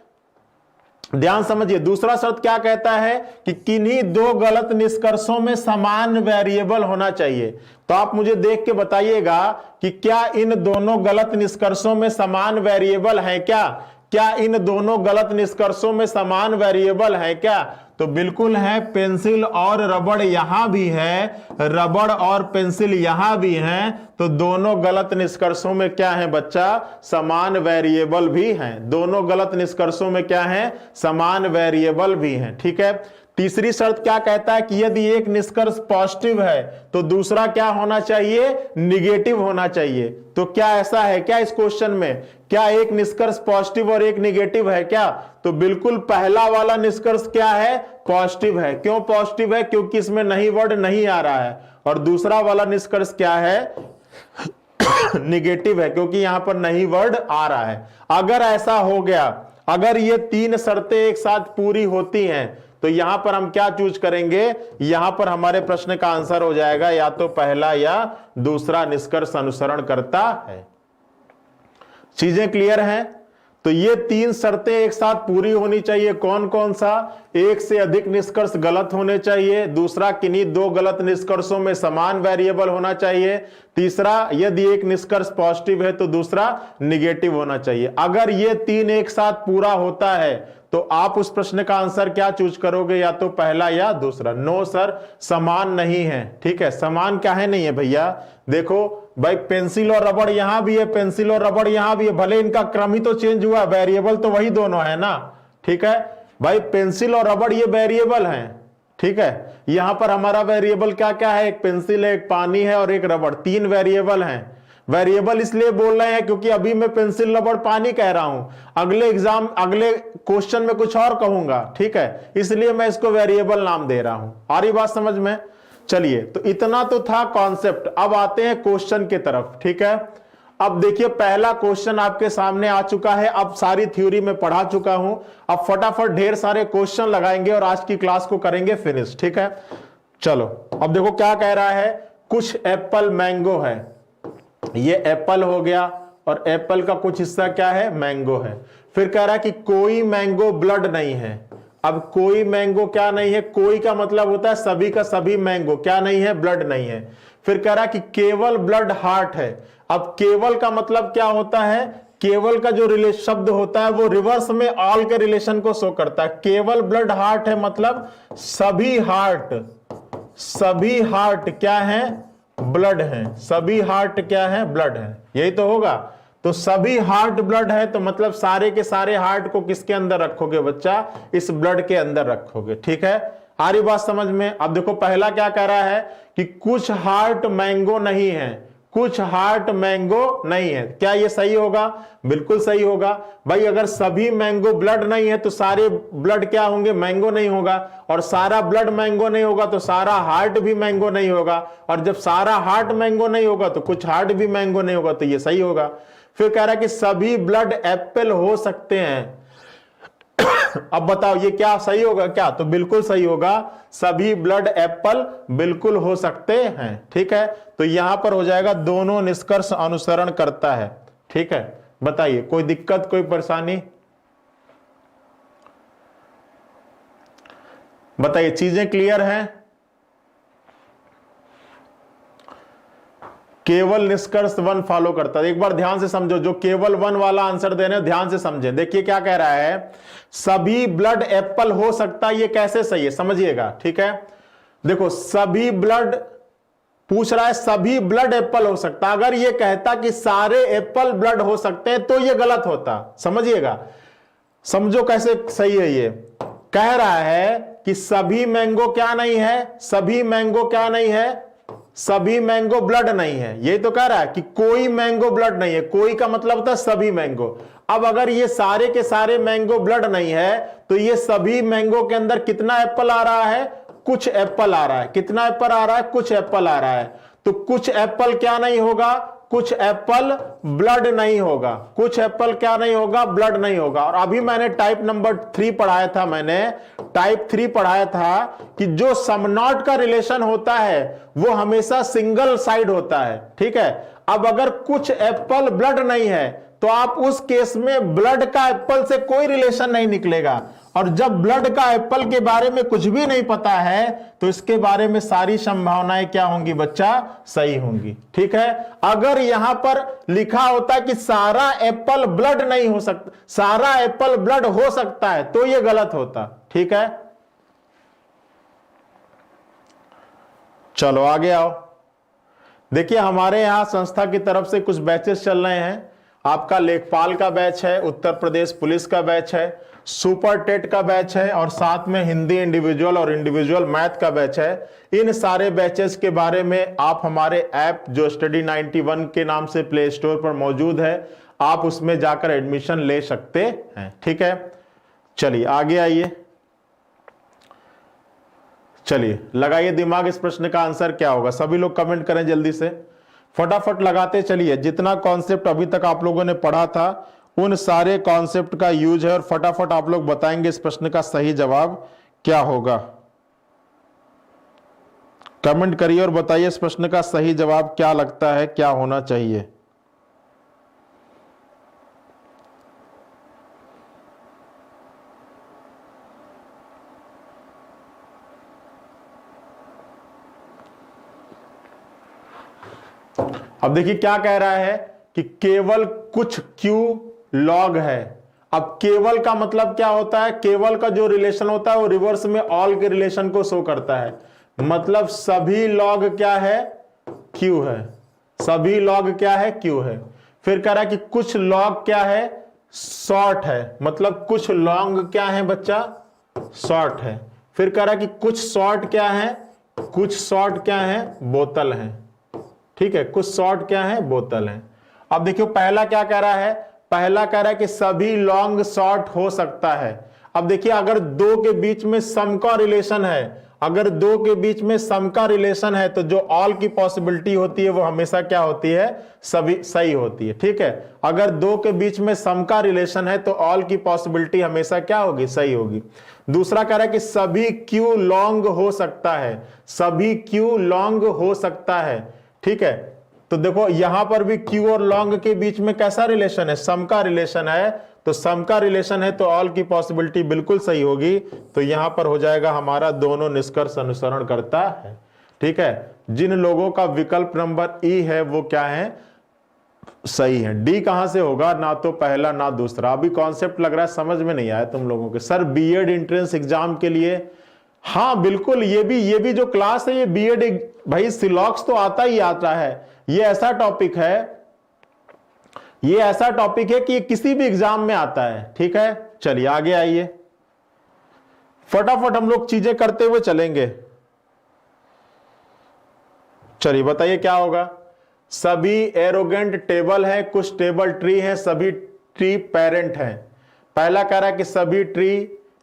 ध्यान समझिए, दूसरा शर्त क्या कहता है कि किन्हीं दो गलत निष्कर्षों में समान वेरिएबल होना चाहिए। तो आप मुझे देख के बताइएगा कि क्या इन दोनों गलत निष्कर्षों में समान वेरिएबल है क्या? क्या इन दोनों गलत निष्कर्षों में समान वेरिएबल है क्या? तो बिल्कुल है। पेंसिल और रबड़ यहां भी है, रबड़ और पेंसिल यहां भी हैं, तो दोनों गलत निष्कर्षों में क्या है बच्चा? समान वेरिएबल भी हैं। दोनों गलत निष्कर्षों में क्या है? समान वेरिएबल भी हैं। ठीक है, तीसरी शर्त क्या कहता है कि यदि एक निष्कर्ष पॉजिटिव है तो दूसरा क्या होना चाहिए? निगेटिव होना चाहिए। तो क्या ऐसा है क्या इस क्वेश्चन में? क्या एक निष्कर्ष पॉजिटिव और एक निगेटिव है क्या? तो बिल्कुल पहला वाला निष्कर्ष क्या है? पॉजिटिव है। क्यों पॉजिटिव है? क्योंकि इसमें नहीं वर्ड नहीं आ रहा है। और दूसरा वाला निष्कर्ष क्या है? निगेटिव है, क्योंकि यहां पर नहीं वर्ड आ रहा है। अगर ऐसा हो गया, अगर ये तीन शर्तें एक साथ पूरी होती हैं, तो यहां पर हम क्या चूज करेंगे? यहां पर हमारे प्रश्न का आंसर हो जाएगा या तो पहला या दूसरा निष्कर्ष अनुसरण करता है। चीजें क्लियर हैं? तो ये तीन शर्तें एक साथ पूरी होनी चाहिए। कौन कौन सा? एक से अधिक निष्कर्ष गलत होने चाहिए, दूसरा किन्हीं दो गलत निष्कर्षों में समान वेरिएबल होना चाहिए, तीसरा यदि एक निष्कर्ष पॉजिटिव है तो दूसरा निगेटिव होना चाहिए। अगर ये तीन एक साथ पूरा होता है तो आप उस प्रश्न का आंसर क्या चूज करोगे? या तो पहला या दूसरा। नो सर, समान नहीं है। ठीक है, समान क्या है? नहीं है भैया। देखो भाई, पेंसिल और रबड़ यहां भी है, पेंसिल और रबड़ यहां भी है, भले इनका क्रम ही तो चेंज हुआ, वेरिएबल तो वही दोनों है ना। ठीक है भाई, पेंसिल और रबड़ ये वेरिएबल हैं। ठीक है, यहां पर हमारा वेरिएबल क्या क्या है? एक पेंसिल है, एक पानी है और एक रबड़, तीन वेरिएबल हैं। वेरिएबल इसलिए बोल रहे हैं क्योंकि अभी मैं पेंसिल रबड़ पानी कह रहा हूं, अगले क्वेश्चन में कुछ और कहूंगा। ठीक है, इसलिए मैं इसको वेरिएबल नाम दे रहा हूं। आ रही बात समझ में? चलिए, तो इतना तो था कॉन्सेप्ट। अब आते हैं क्वेश्चन की तरफ। ठीक है, अब देखिए पहला क्वेश्चन आपके सामने आ चुका है। अब सारी थ्योरी में पढ़ा चुका हूं, अब फटाफट ढेर सारे क्वेश्चन लगाएंगे और आज की क्लास को करेंगे फिनिश। ठीक है, चलो अब देखो क्या कह रहा है। कुछ एप्पल मैंगो है, ये एप्पल हो गया और एप्पल का कुछ हिस्सा क्या है? मैंगो है। फिर कह रहा है कि कोई मैंगो ब्लड नहीं है। अब कोई मैंगो क्या नहीं है? कोई का मतलब होता है सभी का सभी मैंगो क्या नहीं है? ब्लड नहीं है। फिर कह रहा है कि केवल ब्लड हार्ट है। अब केवल का मतलब क्या होता है? केवल का जो शब्द होता है वो रिवर्स में ऑल के रिलेशन को शो करता है। केवल ब्लड हार्ट है मतलब सभी हार्ट, सभी हार्ट क्या है? ब्लड है। सभी हार्ट क्या है? ब्लड है। यही तो होगा। तो सभी हार्ट ब्लड है तो मतलब सारे के सारे हार्ट को किसके अंदर रखोगे बच्चा? इस ब्लड के अंदर रखोगे। ठीक है, आ रही बात समझ में? अब देखो पहला क्या कह रहा है कि कुछ हार्ट मैंगो नहीं है। कुछ हार्ट मैंगो नहीं है, क्या ये सही होगा? बिल्कुल सही होगा भाई। अगर सभी मैंगो ब्लड नहीं है तो सारे ब्लड क्या होंगे? मैंगो नहीं होगा। और सारा ब्लड मैंगो नहीं होगा तो सारा हार्ट भी मैंगो नहीं होगा। और जब सारा हार्ट मैंगो नहीं होगा तो कुछ हार्ट भी मैंगो नहीं होगा, तो ये सही होगा। फिर कह रहा है कि सभी ब्लड एप्पल हो सकते हैं। अब बताओ ये क्या सही होगा क्या? तो बिल्कुल सही होगा, सभी ब्लड एप्पल बिल्कुल हो सकते हैं। ठीक है, तो यहां पर हो जाएगा दोनों निष्कर्ष अनुसरण करता है। ठीक है, बताइए कोई दिक्कत, कोई परेशानी? बताइए, चीजें क्लियर हैं? केवल निष्कर्ष 1 फॉलो करता है। एक बार ध्यान से समझो, जो केवल 1 वाला आंसर देने ध्यान से समझें। देखिए क्या कह रहा है, सभी ब्लड एप्पल हो सकता है। ये कैसे सही है समझिएगा। ठीक है, देखो सभी ब्लड पूछ रहा है, सभी ब्लड एप्पल हो सकता। अगर ये कहता कि सारे एप्पल ब्लड हो सकते हैं तो ये गलत होता। समझिएगा, समझो कैसे सही है। ये कह रहा है कि सभी मैंगो क्या नहीं है, सभी मैंगो क्या नहीं है, सभी मैंगो ब्लड नहीं है। ये तो कह रहा है कि कोई मैंगो ब्लड नहीं है। कोई का मतलब होता है सभी मैंगो। अब अगर ये सारे के सारे मैंगो ब्लड नहीं है तो ये सभी मैंगो के अंदर कितना एप्पल आ रहा है? कुछ एप्पल आ रहा है। कितना एप्पल आ रहा है? कुछ एप्पल आ रहा है। तो कुछ एप्पल क्या नहीं होगा? कुछ एप्पल ब्लड नहीं होगा। कुछ एप्पल क्या नहीं होगा? ब्लड नहीं होगा। और अभी मैंने टाइप नंबर 3 पढ़ाया था, मैंने टाइप 3 पढ़ाया था कि जो सम नॉट का रिलेशन होता है वो हमेशा सिंगल साइड होता है। ठीक है, अब अगर कुछ एप्पल ब्लड नहीं है तो आप उस केस में ब्लड का एप्पल से कोई रिलेशन नहीं निकलेगा। और जब ब्लड का एप्पल के बारे में कुछ भी नहीं पता है तो इसके बारे में सारी संभावनाएं क्या होंगी बच्चा? सही होंगी। ठीक है, अगर यहां पर लिखा होता कि सारा एप्पल ब्लड नहीं हो सकता, सारा एप्पल ब्लड हो सकता है, तो यह गलत होता। ठीक है, चलो आगे आओ। देखिए हमारे यहां संस्था की तरफ से कुछ बैचेस चल रहे हैं। आपका लेखपाल का बैच है, उत्तर प्रदेश पुलिस का बैच है, सुपर टेट का बैच है और साथ में हिंदी इंडिविजुअल और इंडिविजुअल मैथ का बैच है। इन सारे बैचेस के बारे में आप हमारे ऐप जो स्टडी 91 के नाम से प्ले स्टोर पर मौजूद है, आप उसमें जाकर एडमिशन ले सकते हैं। ठीक है, चलिए आगे आइए। चलिए लगाइए दिमाग, इस प्रश्न का आंसर क्या होगा? सभी लोग कमेंट करें जल्दी से, फटाफट लगाते चलिए। जितना कॉन्सेप्ट अभी तक आप लोगों ने पढ़ा था उन सारे कॉन्सेप्ट का यूज है और फटाफट आप लोग बताएंगे इस प्रश्न का सही जवाब क्या होगा। कमेंट करिए और बताइए इस प्रश्न का सही जवाब क्या लगता है, क्या होना चाहिए। अब देखिए क्या कह रहा है कि केवल कुछ क्यू लॉग है। अब केवल का मतलब क्या होता है? केवल का जो रिलेशन होता है वो रिवर्स में ऑल के रिलेशन को शो करता है। मतलब सभी लॉग क्या है? क्यू है। सभी लॉग क्या है? क्यू है। फिर कह रहा है कि कुछ लॉग क्या है? शॉर्ट है। मतलब कुछ लॉन्ग क्या है बच्चा? शॉर्ट है। फिर कह रहा है कि कुछ शॉर्ट क्या है? कुछ शॉर्ट क्या है? बोतल है। ठीक है, कुछ शॉर्ट क्या है? बोतल है। अब देखियो पहला क्या कह रहा है? पहला कह रहा है कि सभी लॉन्ग शॉर्ट हो सकता है। अब देखिए अगर दो के बीच में सम का रिलेशन है, अगर दो के बीच में सम का रिलेशन है तो जो ऑल की पॉसिबिलिटी होती है वो हमेशा क्या होती है? सभी सही होती है। ठीक है, अगर दो के बीच में सम का रिलेशन है तो ऑल की पॉसिबिलिटी हमेशा क्या होगी? सही होगी। दूसरा कह रहा है कि सभी क्यू लॉन्ग हो सकता है। सभी क्यू लॉन्ग हो सकता है। ठीक है, तो देखो यहां पर भी क्यू और लॉन्ग के बीच में कैसा रिलेशन है? सम का रिलेशन है। तो सम का रिलेशन है तो ऑल की पॉसिबिलिटी बिल्कुल सही होगी। तो यहां पर हो जाएगा हमारा दोनों निष्कर्ष अनुसरण करता है। ठीक है, जिन लोगों का विकल्प नंबर ई है वो क्या है? सही है। डी कहां से होगा? ना तो पहला ना दूसरा। अभी कॉन्सेप्ट लग रहा है समझ में नहीं आया तुम लोगों के। सर बीएड एंट्रेंस एग्जाम के लिए, हाँ बिल्कुल, ये भी जो क्लास है ये बीएड, भाई सिलॉक्स तो आता ही आता है। ये ऐसा टॉपिक है, ये ऐसा टॉपिक है कि किसी भी एग्जाम में आता है। ठीक है, चलिए आगे आइए, फटाफट हम लोग चीजें करते हुए चलेंगे। चलिए बताइए क्या होगा? सभी एरोगेंट टेबल है, कुछ टेबल ट्री है, सभी ट्री पेरेंट हैं। पहला कह रहा है कि सभी ट्री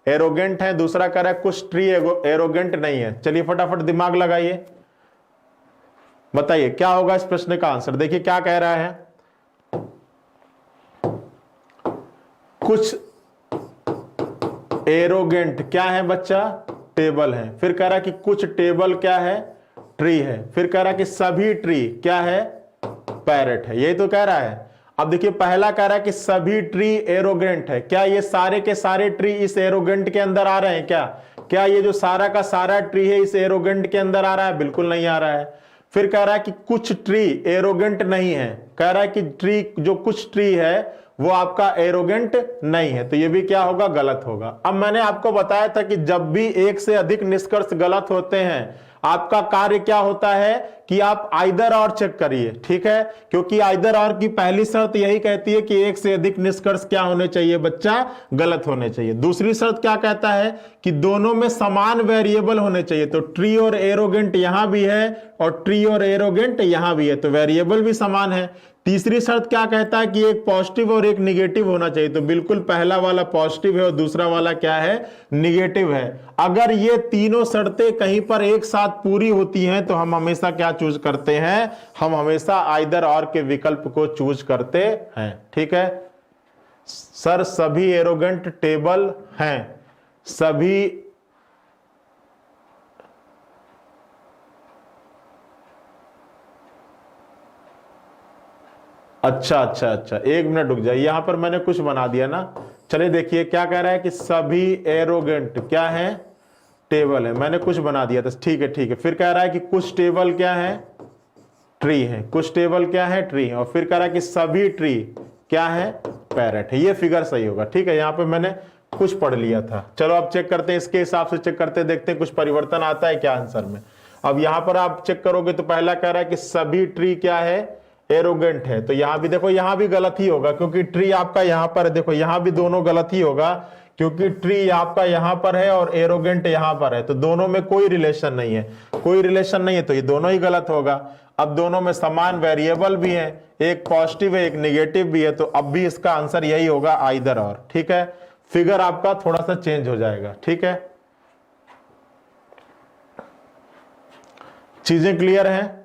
एरोगेंट है, दूसरा कह रहा है कुछ ट्री एरोगेंट नहीं है। चलिए फटाफट दिमाग लगाइए, बताइए क्या होगा इस प्रश्न का आंसर। देखिए क्या कह रहा है, कुछ एरोगेंट क्या है बच्चा, टेबल है। फिर कह रहा कि कुछ टेबल क्या है, ट्री है। फिर कह रहा कि सभी ट्री क्या है, पैरेट है। यही तो कह रहा है। अब देखिए पहला कह रहा है कि सभी ट्री एरोगेंट है। क्या ये सारे के सारे ट्री इस एरोगेंट के अंदर आ रहे हैं क्या? क्या ये जो सारा का सारा ट्री है इस एरोगेंट के अंदर आ रहा है? बिल्कुल नहीं आ रहा है। फिर कह रहा है कि कुछ ट्री एरोगेंट नहीं है। कह रहा है कि ट्री जो कुछ ट्री है वो आपका एरोगेंट नहीं है, तो ये भी क्या होगा, गलत होगा। अब मैंने आपको बताया था कि जब भी एक से अधिक निष्कर्ष गलत होते हैं आपका कार्य क्या होता है कि आप आइदर और चेक करिए, ठीक है, क्योंकि आइदर और की पहली शर्त यही कहती है कि एक से अधिक निष्कर्ष क्या होने चाहिए बच्चा, गलत होने चाहिए। दूसरी शर्त क्या कहता है कि दोनों में समान वेरिएबल होने चाहिए। तो ट्री और एरोगेंट यहां भी है और ट्री और एरोगेंट यहां भी है, तो वेरिएबल भी समान है। तीसरी शर्त क्या कहता है कि एक पॉजिटिव और एक निगेटिव होना चाहिए। तो बिल्कुल पहला वाला पॉजिटिव है और दूसरा वाला क्या है, निगेटिव है। अगर ये तीनों शर्तें कहीं पर एक साथ पूरी होती हैं तो हम हमेशा क्या चूज करते हैं, हम हमेशा आइदर और के विकल्प को चूज करते हैं, ठीक है। सर सभी एरोगेंट टेबल हैं, सभी अच्छा, एक मिनट रुक जाइए, यहां पर मैंने कुछ बना दिया ना। चलिए देखिए क्या कह रहा है कि सभी एरोगेंट क्या है, टेबल है। मैंने कुछ बना दिया था, ठीक है। फिर कह रहा है कि कुछ टेबल क्या है, ट्री है। कुछ टेबल क्या है, ट्री है। और फिर कह रहा है कि सभी ट्री क्या है, पैरेट है। ये फिगर सही होगा, ठीक है। यहां पर मैंने कुछ पढ़ लिया था। चलो अब चेक करते हैं, इसके हिसाब से चेक करते देखते हैं कुछ परिवर्तन आता है क्या आंसर में। अब यहां पर आप चेक करोगे तो पहला कह रहा है कि सभी ट्री क्या है, एरोगेंट है। तो यहां भी देखो, यहां भी गलत ही होगा क्योंकि ट्री आपका यहां पर है। देखो यहां भी दोनों गलत ही होगा क्योंकि ट्री आपका यहां पर है और एरोगेंट यहां पर है, तो दोनों में कोई रिलेशन नहीं है, कोई रिलेशन नहीं है, तो ये दोनों ही गलत होगा। अब दोनों में समान वेरिएबल भी है, एक पॉजिटिव है एक निगेटिव भी है, तो अब भी इसका आंसर यही होगा, आइदर और, ठीक है। फिगर आपका थोड़ा सा चेंज हो जाएगा, ठीक है। चीजें क्लियर हैं?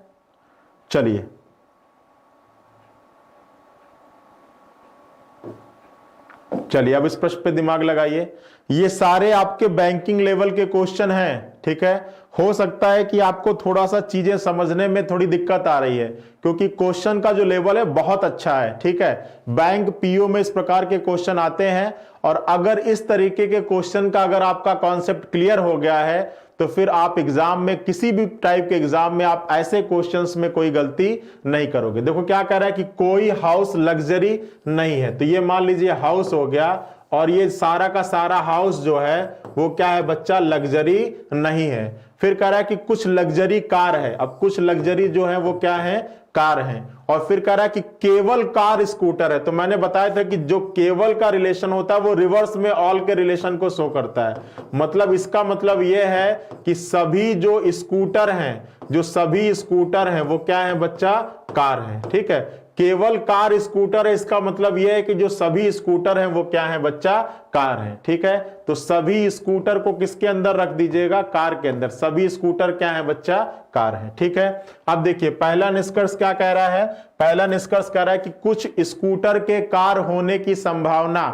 चलिए अब इस प्रश्न पे दिमाग लगाइए। ये सारे आपके बैंकिंग लेवल के क्वेश्चन हैं, ठीक है। हो सकता है कि आपको थोड़ा सा चीजें समझने में थोड़ी दिक्कत आ रही है क्योंकि क्वेश्चन का जो लेवल है बहुत अच्छा है, ठीक है। बैंक पीओ में इस प्रकार के क्वेश्चन आते हैं और अगर इस तरीके के क्वेश्चन का अगर आपका कॉन्सेप्ट क्लियर हो गया है तो फिर आप एग्जाम में, किसी भी टाइप के एग्जाम में आप ऐसे क्वेश्चंस में कोई गलती नहीं करोगे। देखो क्या कह रहा है कि कोई हाउस लग्जरी नहीं है, तो ये मान लीजिए हाउस हो गया और ये सारा का सारा हाउस जो है वो क्या है बच्चा, लग्जरी नहीं है। फिर कह रहा है कि कुछ लग्जरी कार है। अब कुछ लग्जरी जो है वो क्या है, कार है। और फिर कह रहा है कि केवल कार स्कूटर है। तो मैंने बताया था कि जो केवल का रिलेशन होता है वो रिवर्स में ऑल के रिलेशन को शो करता है। मतलब इसका मतलब यह है कि सभी जो स्कूटर हैं, जो सभी स्कूटर हैं वो क्या है बच्चा, कार है, ठीक है। केवल कार स्कूटर है, इसका मतलब यह है कि जो सभी स्कूटर हैं वो क्या है बच्चा, कार है, ठीक है। तो सभी स्कूटर को किसके अंदर रख दीजिएगा, कार के अंदर। सभी स्कूटर क्या है बच्चा, कार है, ठीक है। अब देखिए पहला निष्कर्ष क्या कह रहा है, पहला निष्कर्ष कह रहा है कि कुछ स्कूटर के कार होने की संभावना।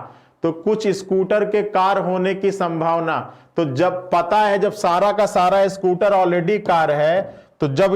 तो कुछ स्कूटर के कार होने की संभावना, तो जब पता है, जब सारा का सारा स्कूटर ऑलरेडी कार है, तो जब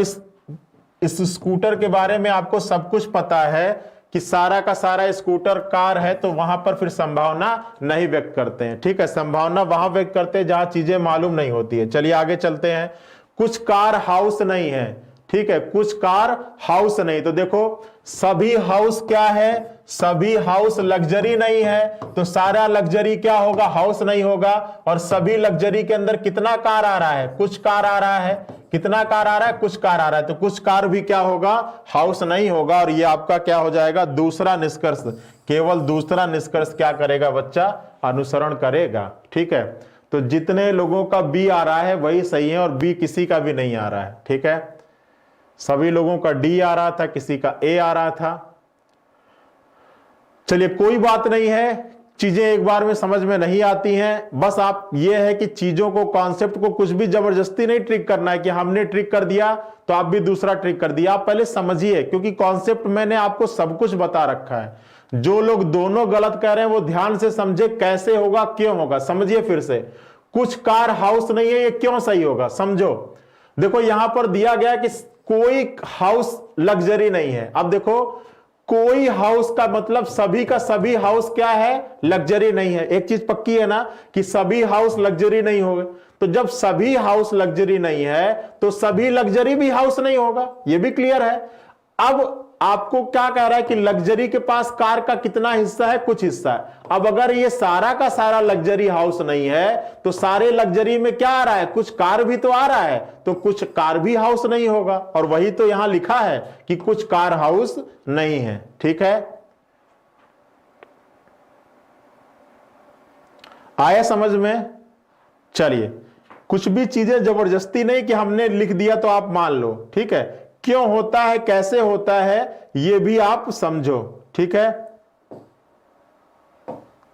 इस स्कूटर के बारे में आपको सब कुछ पता है कि सारा का सारा स्कूटर कार है, तो वहां पर फिर संभावना नहीं व्यक्त करते हैं, ठीक है। संभावना वहां व्यक्त करते हैं जहां चीजें मालूम नहीं होती है। चलिए आगे चलते हैं। कुछ कार हाउस नहीं है, ठीक है, कुछ कार हाउस नहीं। तो देखो सभी हाउस क्या है, सभी हाउस लग्जरी नहीं है, तो सारा लग्जरी क्या होगा, हाउस नहीं होगा। और सभी लग्जरी के अंदर कितना कार आ रहा है, कुछ कार आ रहा है। कितना कार आ रहा है, कुछ कार आ रहा है, तो कुछ कार भी क्या होगा, हाउस नहीं होगा। और ये आपका क्या हो जाएगा, दूसरा निष्कर्ष। केवल दूसरा निष्कर्ष क्या करेगा बच्चा, अनुसरण करेगा, ठीक है। तो जितने लोगों का बी आ रहा है वही सही है और बी किसी का भी नहीं आ रहा है, ठीक है। सभी लोगों का डी आ रहा था, किसी का ए आ रहा था। चलिए कोई बात नहीं है, चीजें एक बार में समझ में नहीं आती हैं। बस आप ये है कि चीजों को, कॉन्सेप्ट को कुछ भी जबरदस्ती नहीं ट्रिक करना है कि हमने ट्रिक कर दिया तो आप भी दूसरा ट्रिक कर दिया। आप पहले समझिए, क्योंकि कॉन्सेप्ट मैंने आपको सब कुछ बता रखा है। जो लोग दोनों गलत कह रहे हैं वो ध्यान से समझे, कैसे होगा, क्यों होगा। समझिए फिर से, कुछ कार हाउस नहीं है, ये क्यों सही होगा समझो। देखो यहां पर दिया गया कि कोई हाउस लग्जरी नहीं है। अब देखो, कोई हाउस का मतलब सभी का सभी हाउस क्या है, लग्जरी नहीं है। एक चीज पक्की है ना कि सभी हाउस लग्जरी नहीं होंगे। तो जब सभी हाउस लग्जरी नहीं है तो सभी लग्जरी भी हाउस नहीं होगा, ये भी क्लियर है। अब आपको क्या कह रहा है कि लग्जरी के पास कार का कितना हिस्सा है, कुछ हिस्सा है। अब अगर ये सारा का सारा लग्जरी हाउस नहीं है तो सारे लग्जरी में क्या आ रहा है, कुछ कार भी तो आ रहा है, तो कुछ कार भी हाउस नहीं होगा। और वही तो यहां लिखा है कि कुछ कार हाउस नहीं है। ठीक है, आया समझ में। चलिए, कुछ भी चीजें जबरदस्ती नहीं कि हमने लिख दिया तो आप मान लो। ठीक है, क्यों होता है, कैसे होता है, ये भी आप समझो। ठीक है,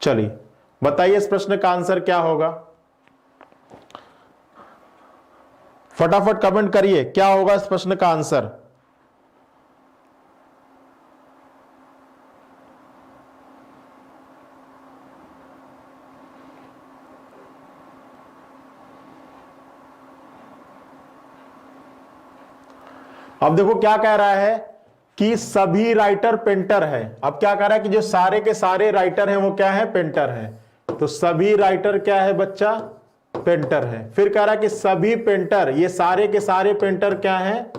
चलिए बताइए इस प्रश्न का आंसर क्या होगा। फटाफट कमेंट करिए, क्या होगा इस प्रश्न का आंसर। अब देखो क्या कह रहा है कि सभी राइटर पेंटर है। अब क्या कह रहा है कि जो सारे के सारे राइटर हैं वो क्या है, पेंटर है। तो सभी राइटर क्या है बच्चा, पेंटर है। फिर कह रहा है कि सभी पेंटर, ये सारे के सारे पेंटर क्या है,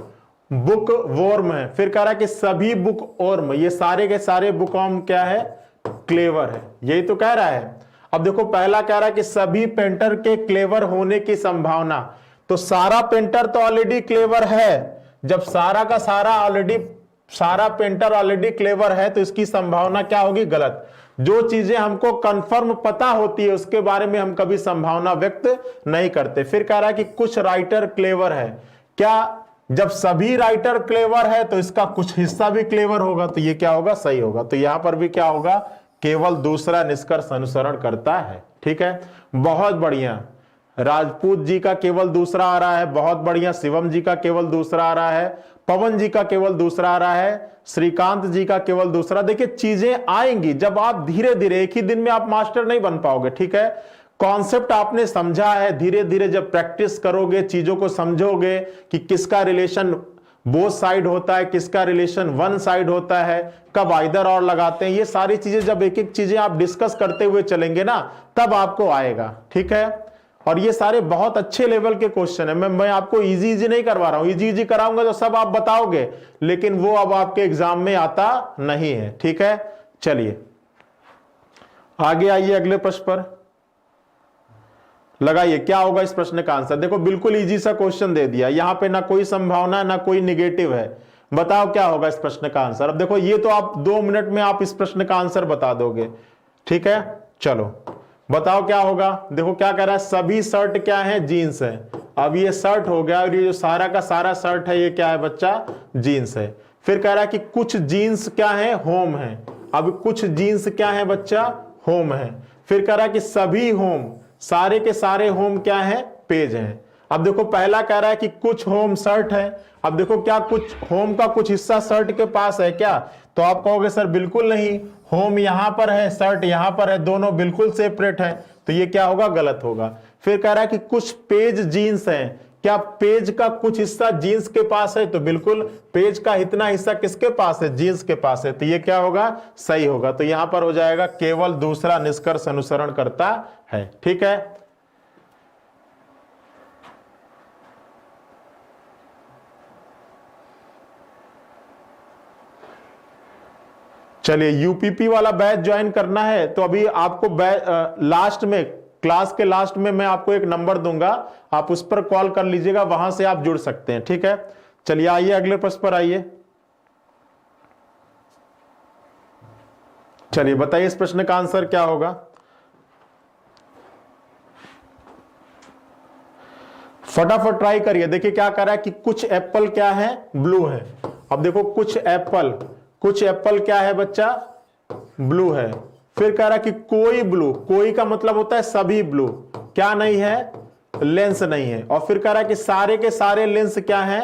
बुक वॉर्म है। फिर कह रहा है कि सभी बुक वॉर्म, ये सारे के सारे बुक वॉर्म क्या है, क्लेवर है। यही तो कह रहा है। अब देखो पहला कह रहा है कि सभी पेंटर के क्लेवर होने की संभावना। तो सारा पेंटर तो ऑलरेडी क्लेवर है। जब सारा का सारा पेंटर ऑलरेडी क्लेवर है तो इसकी संभावना क्या होगी, गलत। जो चीजें हमको कंफर्म पता होती है उसके बारे में हम कभी संभावना व्यक्त नहीं करते। फिर कह रहा है कि कुछ राइटर क्लेवर है। क्या, जब सभी राइटर क्लेवर है तो इसका कुछ हिस्सा भी क्लेवर होगा, तो ये क्या होगा, सही होगा। तो यहां पर भी क्या होगा, केवल दूसरा निष्कर्ष अनुसरण करता है। ठीक है, बहुत बढ़िया। राजपूत जी का केवल दूसरा आ रहा है, बहुत बढ़िया। शिवम जी का केवल दूसरा आ रहा है, पवन जी का केवल दूसरा आ रहा है, श्रीकांत जी का केवल दूसरा। देखिए चीजें आएंगी जब आप धीरे धीरे, एक ही दिन में आप मास्टर नहीं बन पाओगे। ठीक है, कॉन्सेप्ट आपने समझा है, धीरे धीरे जब प्रैक्टिस करोगे, चीजों को समझोगे कि किसका रिलेशन बोथ साइड होता है, किसका रिलेशन वन साइड होता है, कब आइदर और लगाते हैं, ये सारी चीजें जब एक एक चीजें आप डिस्कस करते हुए चलेंगे ना, तब आपको आएगा। ठीक है, और ये सारे बहुत अच्छे लेवल के क्वेश्चन है। मैं आपको इजी नहीं करवा रहा हूं, इजी कराऊंगा तो सब आप बताओगे, लेकिन वो अब आपके एग्जाम में आता नहीं है। ठीक है, चलिए आगे आइए, अगले प्रश्न पर लगाइए क्या होगा इस प्रश्न का आंसर। देखो बिल्कुल इजी सा क्वेश्चन दे दिया, यहां पे ना कोई संभावना ना कोई निगेटिव है। बताओ क्या होगा इस प्रश्न का आंसर। अब देखो ये तो आप 2 मिनट में आप इस प्रश्न का आंसर बता दोगे। ठीक है, चलो बताओ क्या होगा। देखो क्या कह रहा है, सभी शर्ट क्या है, जीन्स है। अब ये शर्ट हो गया और ये जो सारा का सारा शर्ट है ये क्या है बच्चा, जीन्स है। फिर कह रहा है कि कुछ जीन्स क्या है, होम है। अब कुछ जीन्स क्या है बच्चा, होम है। फिर कह रहा है कि सभी होम, सारे के सारे होम क्या है, पेज है। अब देखो पहला कह रहा है कि कुछ होम शर्ट है। अब देखो क्या कुछ होम का कुछ हिस्सा शर्ट के पास है क्या, तो आप कहोगे सर बिल्कुल नहीं, होम यहां पर है, शर्ट यहां पर है, दोनों बिल्कुल सेपरेट है, तो ये क्या होगा, गलत होगा। फिर कह रहा है कि कुछ पेज जीन्स है। क्या पेज का कुछ हिस्सा जीन्स के पास है, तो बिल्कुल पेज का इतना हिस्सा किसके पास है, जीन्स के पास है, तो ये क्या होगा, सही होगा। तो यहां पर हो जाएगा केवल दूसरा निष्कर्ष अनुसरण करता है। ठीक है, चलिए यूपीपी वाला बैच ज्वाइन करना है तो अभी आपको लास्ट में, क्लास के लास्ट में मैं आपको एक नंबर दूंगा, आप उस पर कॉल कर लीजिएगा, वहां से आप जुड़ सकते हैं। ठीक है, चलिए आइए अगले प्रश्न पर आइए। चलिए बताइए इस प्रश्न का आंसर क्या होगा। फटाफट ट्राई करिए। देखिए क्या कर रहा है कि कुछ एप्पल क्या है, ब्लू है। अब देखो कुछ एप्पल क्या है बच्चा, ब्लू है। फिर कह रहा कि कोई ब्लू, कोई का मतलब होता है सभी ब्लू क्या नहीं है, लेंस नहीं है। और फिर कह रहा कि सारे के सारे लेंस क्या है,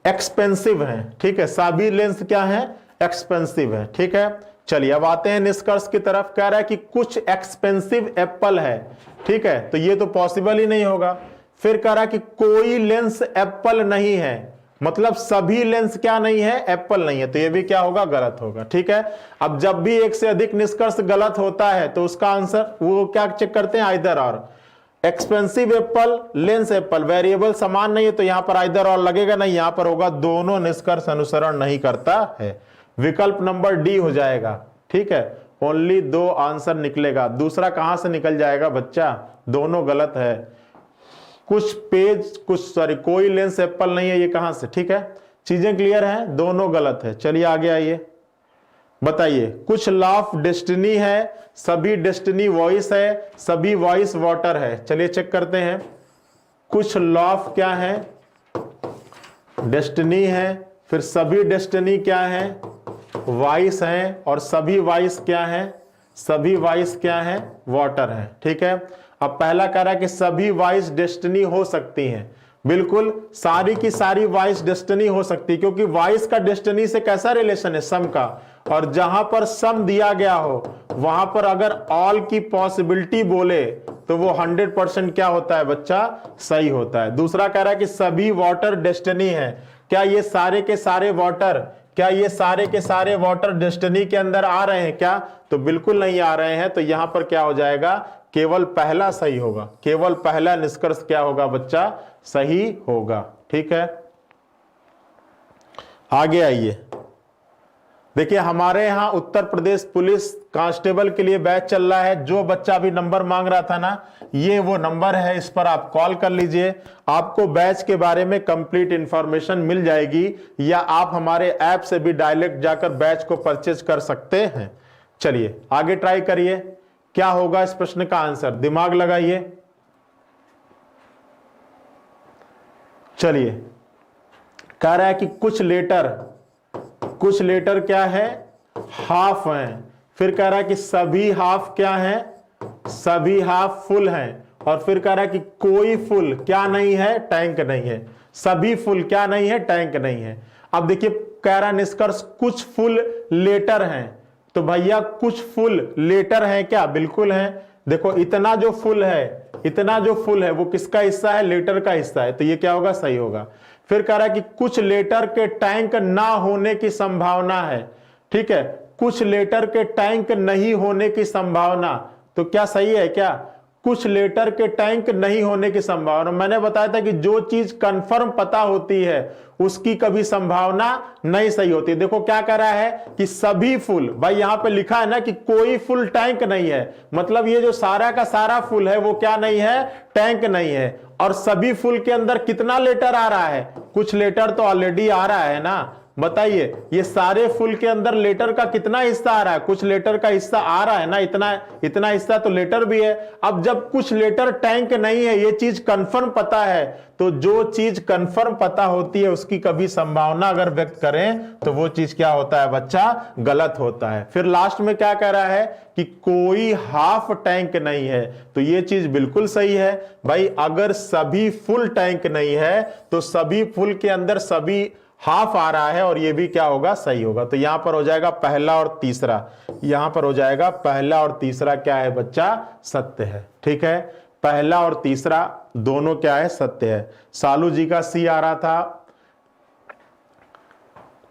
एक्सपेंसिव है। ठीक है, सभी लेंस क्या है, एक्सपेंसिव है। ठीक है, चलिए अब आते हैं निष्कर्ष की तरफ। कह रहा है कि कुछ एक्सपेंसिव एप्पल है। ठीक है, तो ये तो पॉसिबल ही नहीं होगा। फिर कह रहा है कि कोई लेंस एप्पल नहीं है, मतलब सभी लेंस क्या नहीं है, एप्पल नहीं है, तो ये भी क्या होगा, गलत होगा। ठीक है, अब जब भी एक से अधिक निष्कर्ष गलत होता है तो उसका आंसर वो क्या चेक करते हैं, आइदर और। Expensive Apple, lens Apple, variable समान नहीं है तो यहां पर आइदर और लगेगा नहीं, यहां पर होगा दोनों निष्कर्ष अनुसरण नहीं करता है। विकल्प नंबर डी हो जाएगा। ठीक है, ओनली 2 आंसर निकलेगा, दूसरा कहां से निकल जाएगा बच्चा, दोनों गलत है। कोई लेंस एप्पल नहीं है, ये कहां से। ठीक है, चीजें क्लियर हैं, दोनों गलत है। चलिए आगे आइए, बताइए। कुछ लॉ ऑफ डेस्टिनी है, सभी डेस्टिनी वॉइस है, सभी वॉइस वाटर है। चलिए चेक करते हैं। कुछ लॉ ऑफ क्या है, डेस्टिनी है, फिर सभी डेस्टिनी क्या है, वॉइस है, और सभी वॉइस क्या है, सभी वॉइस क्या है, वाटर है। ठीक है, अब पहला कह रहा है कि सभी वॉइस डेस्टिनी हो सकती हैं। बिल्कुल, सारी की सारी वॉइस डेस्टिनी हो सकती है, क्योंकि वॉइस का डेस्टिनी से कैसा रिलेशन है, सम का। और जहां पर सम दिया गया हो वहां पर अगर ऑल की पॉसिबिलिटी बोले तो वो 100% क्या होता है बच्चा, सही होता है। दूसरा कह रहा है कि सभी वाटर डेस्टिनी है। क्या ये सारे के सारे वाटर, क्या ये सारे के सारे वाटर डेस्टिनी के अंदर आ रहे हैं क्या, तो बिल्कुल नहीं आ रहे हैं। तो यहां पर क्या हो जाएगा, केवल पहला सही होगा, केवल पहला निष्कर्ष क्या होगा बच्चा, सही होगा। ठीक है, आगे आइए। देखिए, हमारे यहां उत्तर प्रदेश पुलिस कांस्टेबल के लिए बैच चल रहा है। जो बच्चा भी नंबर मांग रहा था ना, ये वो नंबर है, इस पर आप कॉल कर लीजिए। आपको बैच के बारे में कंप्लीट इंफॉर्मेशन मिल जाएगी, या आप हमारे ऐप से भी डायरेक्ट जाकर बैच को परचेज कर सकते हैं। चलिए आगे ट्राई करिए, क्या होगा इस प्रश्न का आंसर, दिमाग लगाइए। चलिए, कह रहा है कि कुछ लेटर क्या है, हाफ हैं। फिर कह रहा है कि सभी हाफ क्या है, सभी हाफ फुल हैं। और फिर कह रहा है कि कोई फुल क्या नहीं है, टैंक नहीं है। सभी फुल क्या नहीं है, टैंक नहीं है। अब देखिए, कह रहा निष्कर्ष कुछ फुल लेटर हैं, तो भैया कुछ फुल लेटर है क्या, बिल्कुल है। देखो, इतना जो फुल है वो किसका हिस्सा है, लेटर का हिस्सा है, तो ये क्या होगा, सही होगा। फिर कह रहा है कि कुछ लेटर के टैंक ना होने की संभावना है। ठीक है, कुछ लेटर के टैंक नहीं होने की संभावना, तो क्या सही है क्या, कुछ लेटर के टैंक नहीं होने की संभावना। मैंने बताया था कि जो चीज कंफर्म पता होती है उसकी कभी संभावना नहीं सही होती। देखो क्या कह रहा है कि सभी फुल, भाई यहां पे लिखा है ना कि कोई फुल टैंक नहीं है, मतलब ये जो सारा का सारा फुल है वो क्या नहीं है, टैंक नहीं है। और सभी फुल के अंदर कितना लेटर आ रहा है, कुछ लेटर तो ऑलरेडी आ रहा है ना। बताइए, ये सारे फुल के अंदर लेटर का कितना हिस्सा आ रहा है, कुछ लेटर का हिस्सा आ रहा है ना, इतना हिस्सा तो लेटर भी है। अब जब कुछ लेटर टैंक नहीं है, ये चीज कंफर्म पता है, तो जो चीज कंफर्म पता होती है उसकी कभी संभावना अगर व्यक्त करें तो वो चीज क्या होता है बच्चा, गलत होता है। फिर लास्ट में क्या कह रहा है कि कोई हाफ टैंक नहीं है, तो ये चीज बिल्कुल सही है भाई। अगर सभी फुल टैंक नहीं है तो सभी फुल के अंदर सभी हाफ आ रहा है, और ये भी क्या होगा, सही होगा। तो यहां पर हो जाएगा पहला और तीसरा, यहां पर हो जाएगा पहला और तीसरा क्या है बच्चा, सत्य है। ठीक है, पहला और तीसरा दोनों क्या है, सत्य है। सालू जी का सी आ रहा था,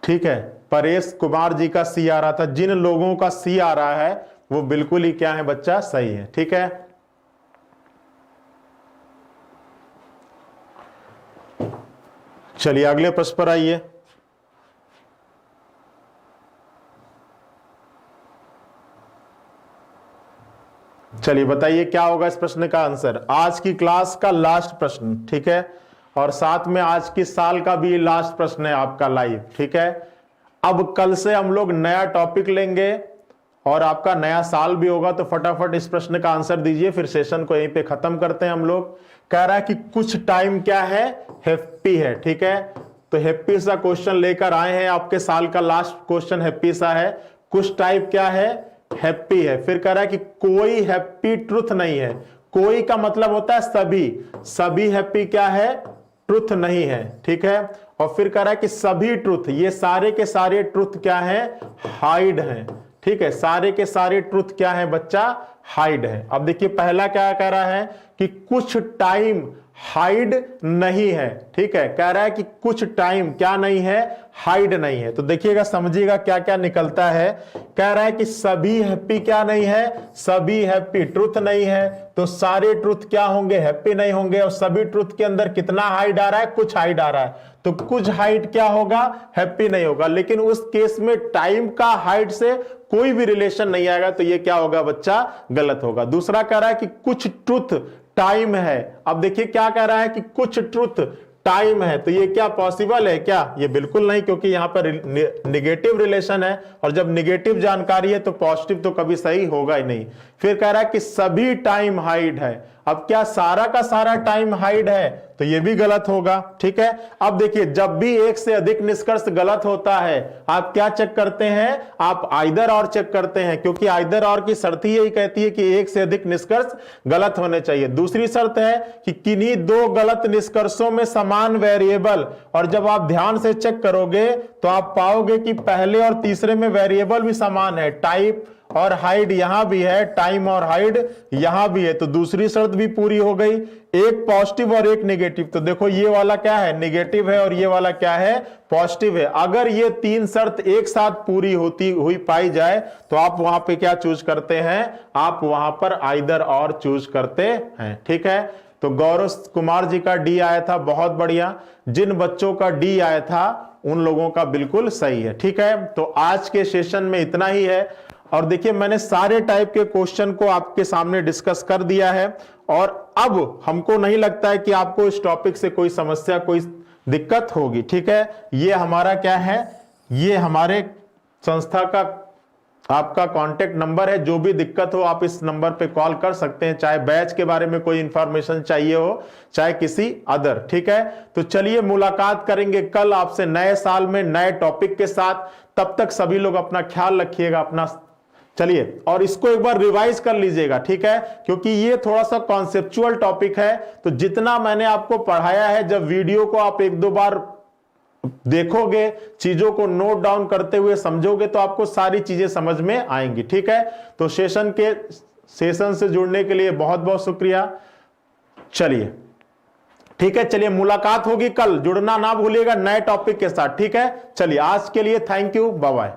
ठीक है, परेश कुमार जी का सी आ रहा था। जिन लोगों का सी आ रहा है वो बिल्कुल ही क्या है बच्चा, सही है। ठीक है, चलिए अगले प्रश्न पर आइए। चलिए बताइए क्या होगा इस प्रश्न का आंसर। आज की क्लास का लास्ट प्रश्न, ठीक है, और साथ में आज की साल का भी लास्ट प्रश्न है आपका लाइव। ठीक है, अब कल से हम लोग नया टॉपिक लेंगे और आपका नया साल भी होगा, तो फटाफट इस प्रश्न का आंसर दीजिए, फिर सेशन को यहीं पे खत्म करते हैं हम लोग। कह रहा है कि कुछ टाइम क्या है, हैप्पी है। ठीक है, तो हैप्पी सा क्वेश्चन लेकर आए हैं, आपके साल का लास्ट क्वेश्चन हैप्पी सा है। कुछ टाइप क्या है, हैप्पी है। फिर कह रहा है कि कोई हैप्पी ट्रुथ नहीं है। कोई का मतलब होता है सभी, सभी हैप्पी क्या है, ट्रुथ नहीं है, ठीक है। और फिर कह रहा है कि सभी ट्रुथ, ये सारे के सारे ट्रुथ क्या है, हाइड हैं, ठीक है। सारे के सारे ट्रुथ क्या है बच्चा, हाइड है। अब देखिए पहला क्या कह रहा है कि कुछ टाइम हाइड नहीं है, ठीक है। कह रहा है कि कुछ टाइम क्या नहीं है, हाइड नहीं है। तो देखिएगा, समझिएगा क्या क्या निकलता है। कह रहा है कि सभी हैप्पी क्या नहीं है, सभी हैप्पी ट्रुथ नहीं है। तो सारे ट्रुथ क्या होंगे, हैप्पी नहीं होंगे। और सभी ट्रुथ के अंदर कितना हाइड आ रहा है, कुछ हाइड आ रहा है। तो कुछ हाइड क्या होगा, हैप्पी नहीं होगा। लेकिन उस केस में टाइम का हाइड से कोई भी रिलेशन नहीं आएगा, तो ये क्या होगा बच्चा, गलत होगा। दूसरा कह रहा है कि कुछ ट्रुथ टाइम है। अब देखिए क्या कह रहा है कि कुछ ट्रुथ टाइम है, तो ये क्या पॉसिबल है क्या, ये बिल्कुल नहीं, क्योंकि यहां पर निगेटिव रिलेशन है। और जब निगेटिव जानकारी है तो पॉजिटिव तो कभी सही होगा ही नहीं। फिर कह रहा है कि सभी टाइम हाइड है। अब क्या सारा का सारा टाइम हाइड है, तो ये भी गलत होगा, ठीक है। अब देखिए, जब भी एक से अधिक निष्कर्ष गलत होता है, आप क्या चेक करते हैं, आप आइदर और चेक करते हैं, क्योंकि आइदर और की शर्त ही यही कहती है कि एक से अधिक निष्कर्ष गलत होने चाहिए। दूसरी शर्त है कि किन्हीं दो गलत निष्कर्षों में समान वेरिएबल, और जब आप ध्यान से चेक करोगे तो आप पाओगे कि पहले और तीसरे में वेरिएबल भी समान है, टाइप और हाइड यहां भी है, टाइम और हाइड यहां भी है। तो दूसरी शर्त भी पूरी हो गई, एक पॉजिटिव और एक नेगेटिव। तो देखो ये वाला क्या है, नेगेटिव है, और ये वाला क्या है, पॉजिटिव है। अगर ये तीन शर्त एक साथ पूरी होती हुई पाई जाए तो आप वहां पे क्या चूज करते हैं, आप वहां पर आइदर और चूज करते हैं, ठीक है। तो गौरव कुमार जी का डी आया था, बहुत बढ़िया। जिन बच्चों का डी आया था उन लोगों का बिल्कुल सही है, ठीक है। तो आज के सेशन में इतना ही है। और देखिए, मैंने सारे टाइप के क्वेश्चन को आपके सामने डिस्कस कर दिया है, और अब हमको नहीं लगता है कि आपको इस टॉपिक से कोई समस्या, कोई दिक्कत होगी, ठीक है। ये हमारा क्या है, ये हमारे संस्था का आपका कांटेक्ट नंबर है। जो भी दिक्कत हो आप इस नंबर पे कॉल कर सकते हैं, चाहे बैच के बारे में कोई इंफॉर्मेशन चाहिए हो, चाहे किसी अदर, ठीक है। तो चलिए मुलाकात करेंगे कल आपसे नए साल में नए टॉपिक के साथ। तब तक सभी लोग अपना ख्याल रखिएगा, अपना चलिए, और इसको एक बार रिवाइज कर लीजिएगा, ठीक है, क्योंकि ये थोड़ा सा कॉन्सेप्चुअल टॉपिक है। तो जितना मैंने आपको पढ़ाया है, जब वीडियो को आप एक दो बार देखोगे, चीजों को नोट डाउन करते हुए समझोगे, तो आपको सारी चीजें समझ में आएंगी, ठीक है। तो सेशन से जुड़ने के लिए बहुत बहुत शुक्रिया। चलिए ठीक है, चलिए मुलाकात होगी कल, जुड़ना ना भूलिएगा नए टॉपिक के साथ, ठीक है। चलिए आज के लिए थैंक यू, बाय बाय।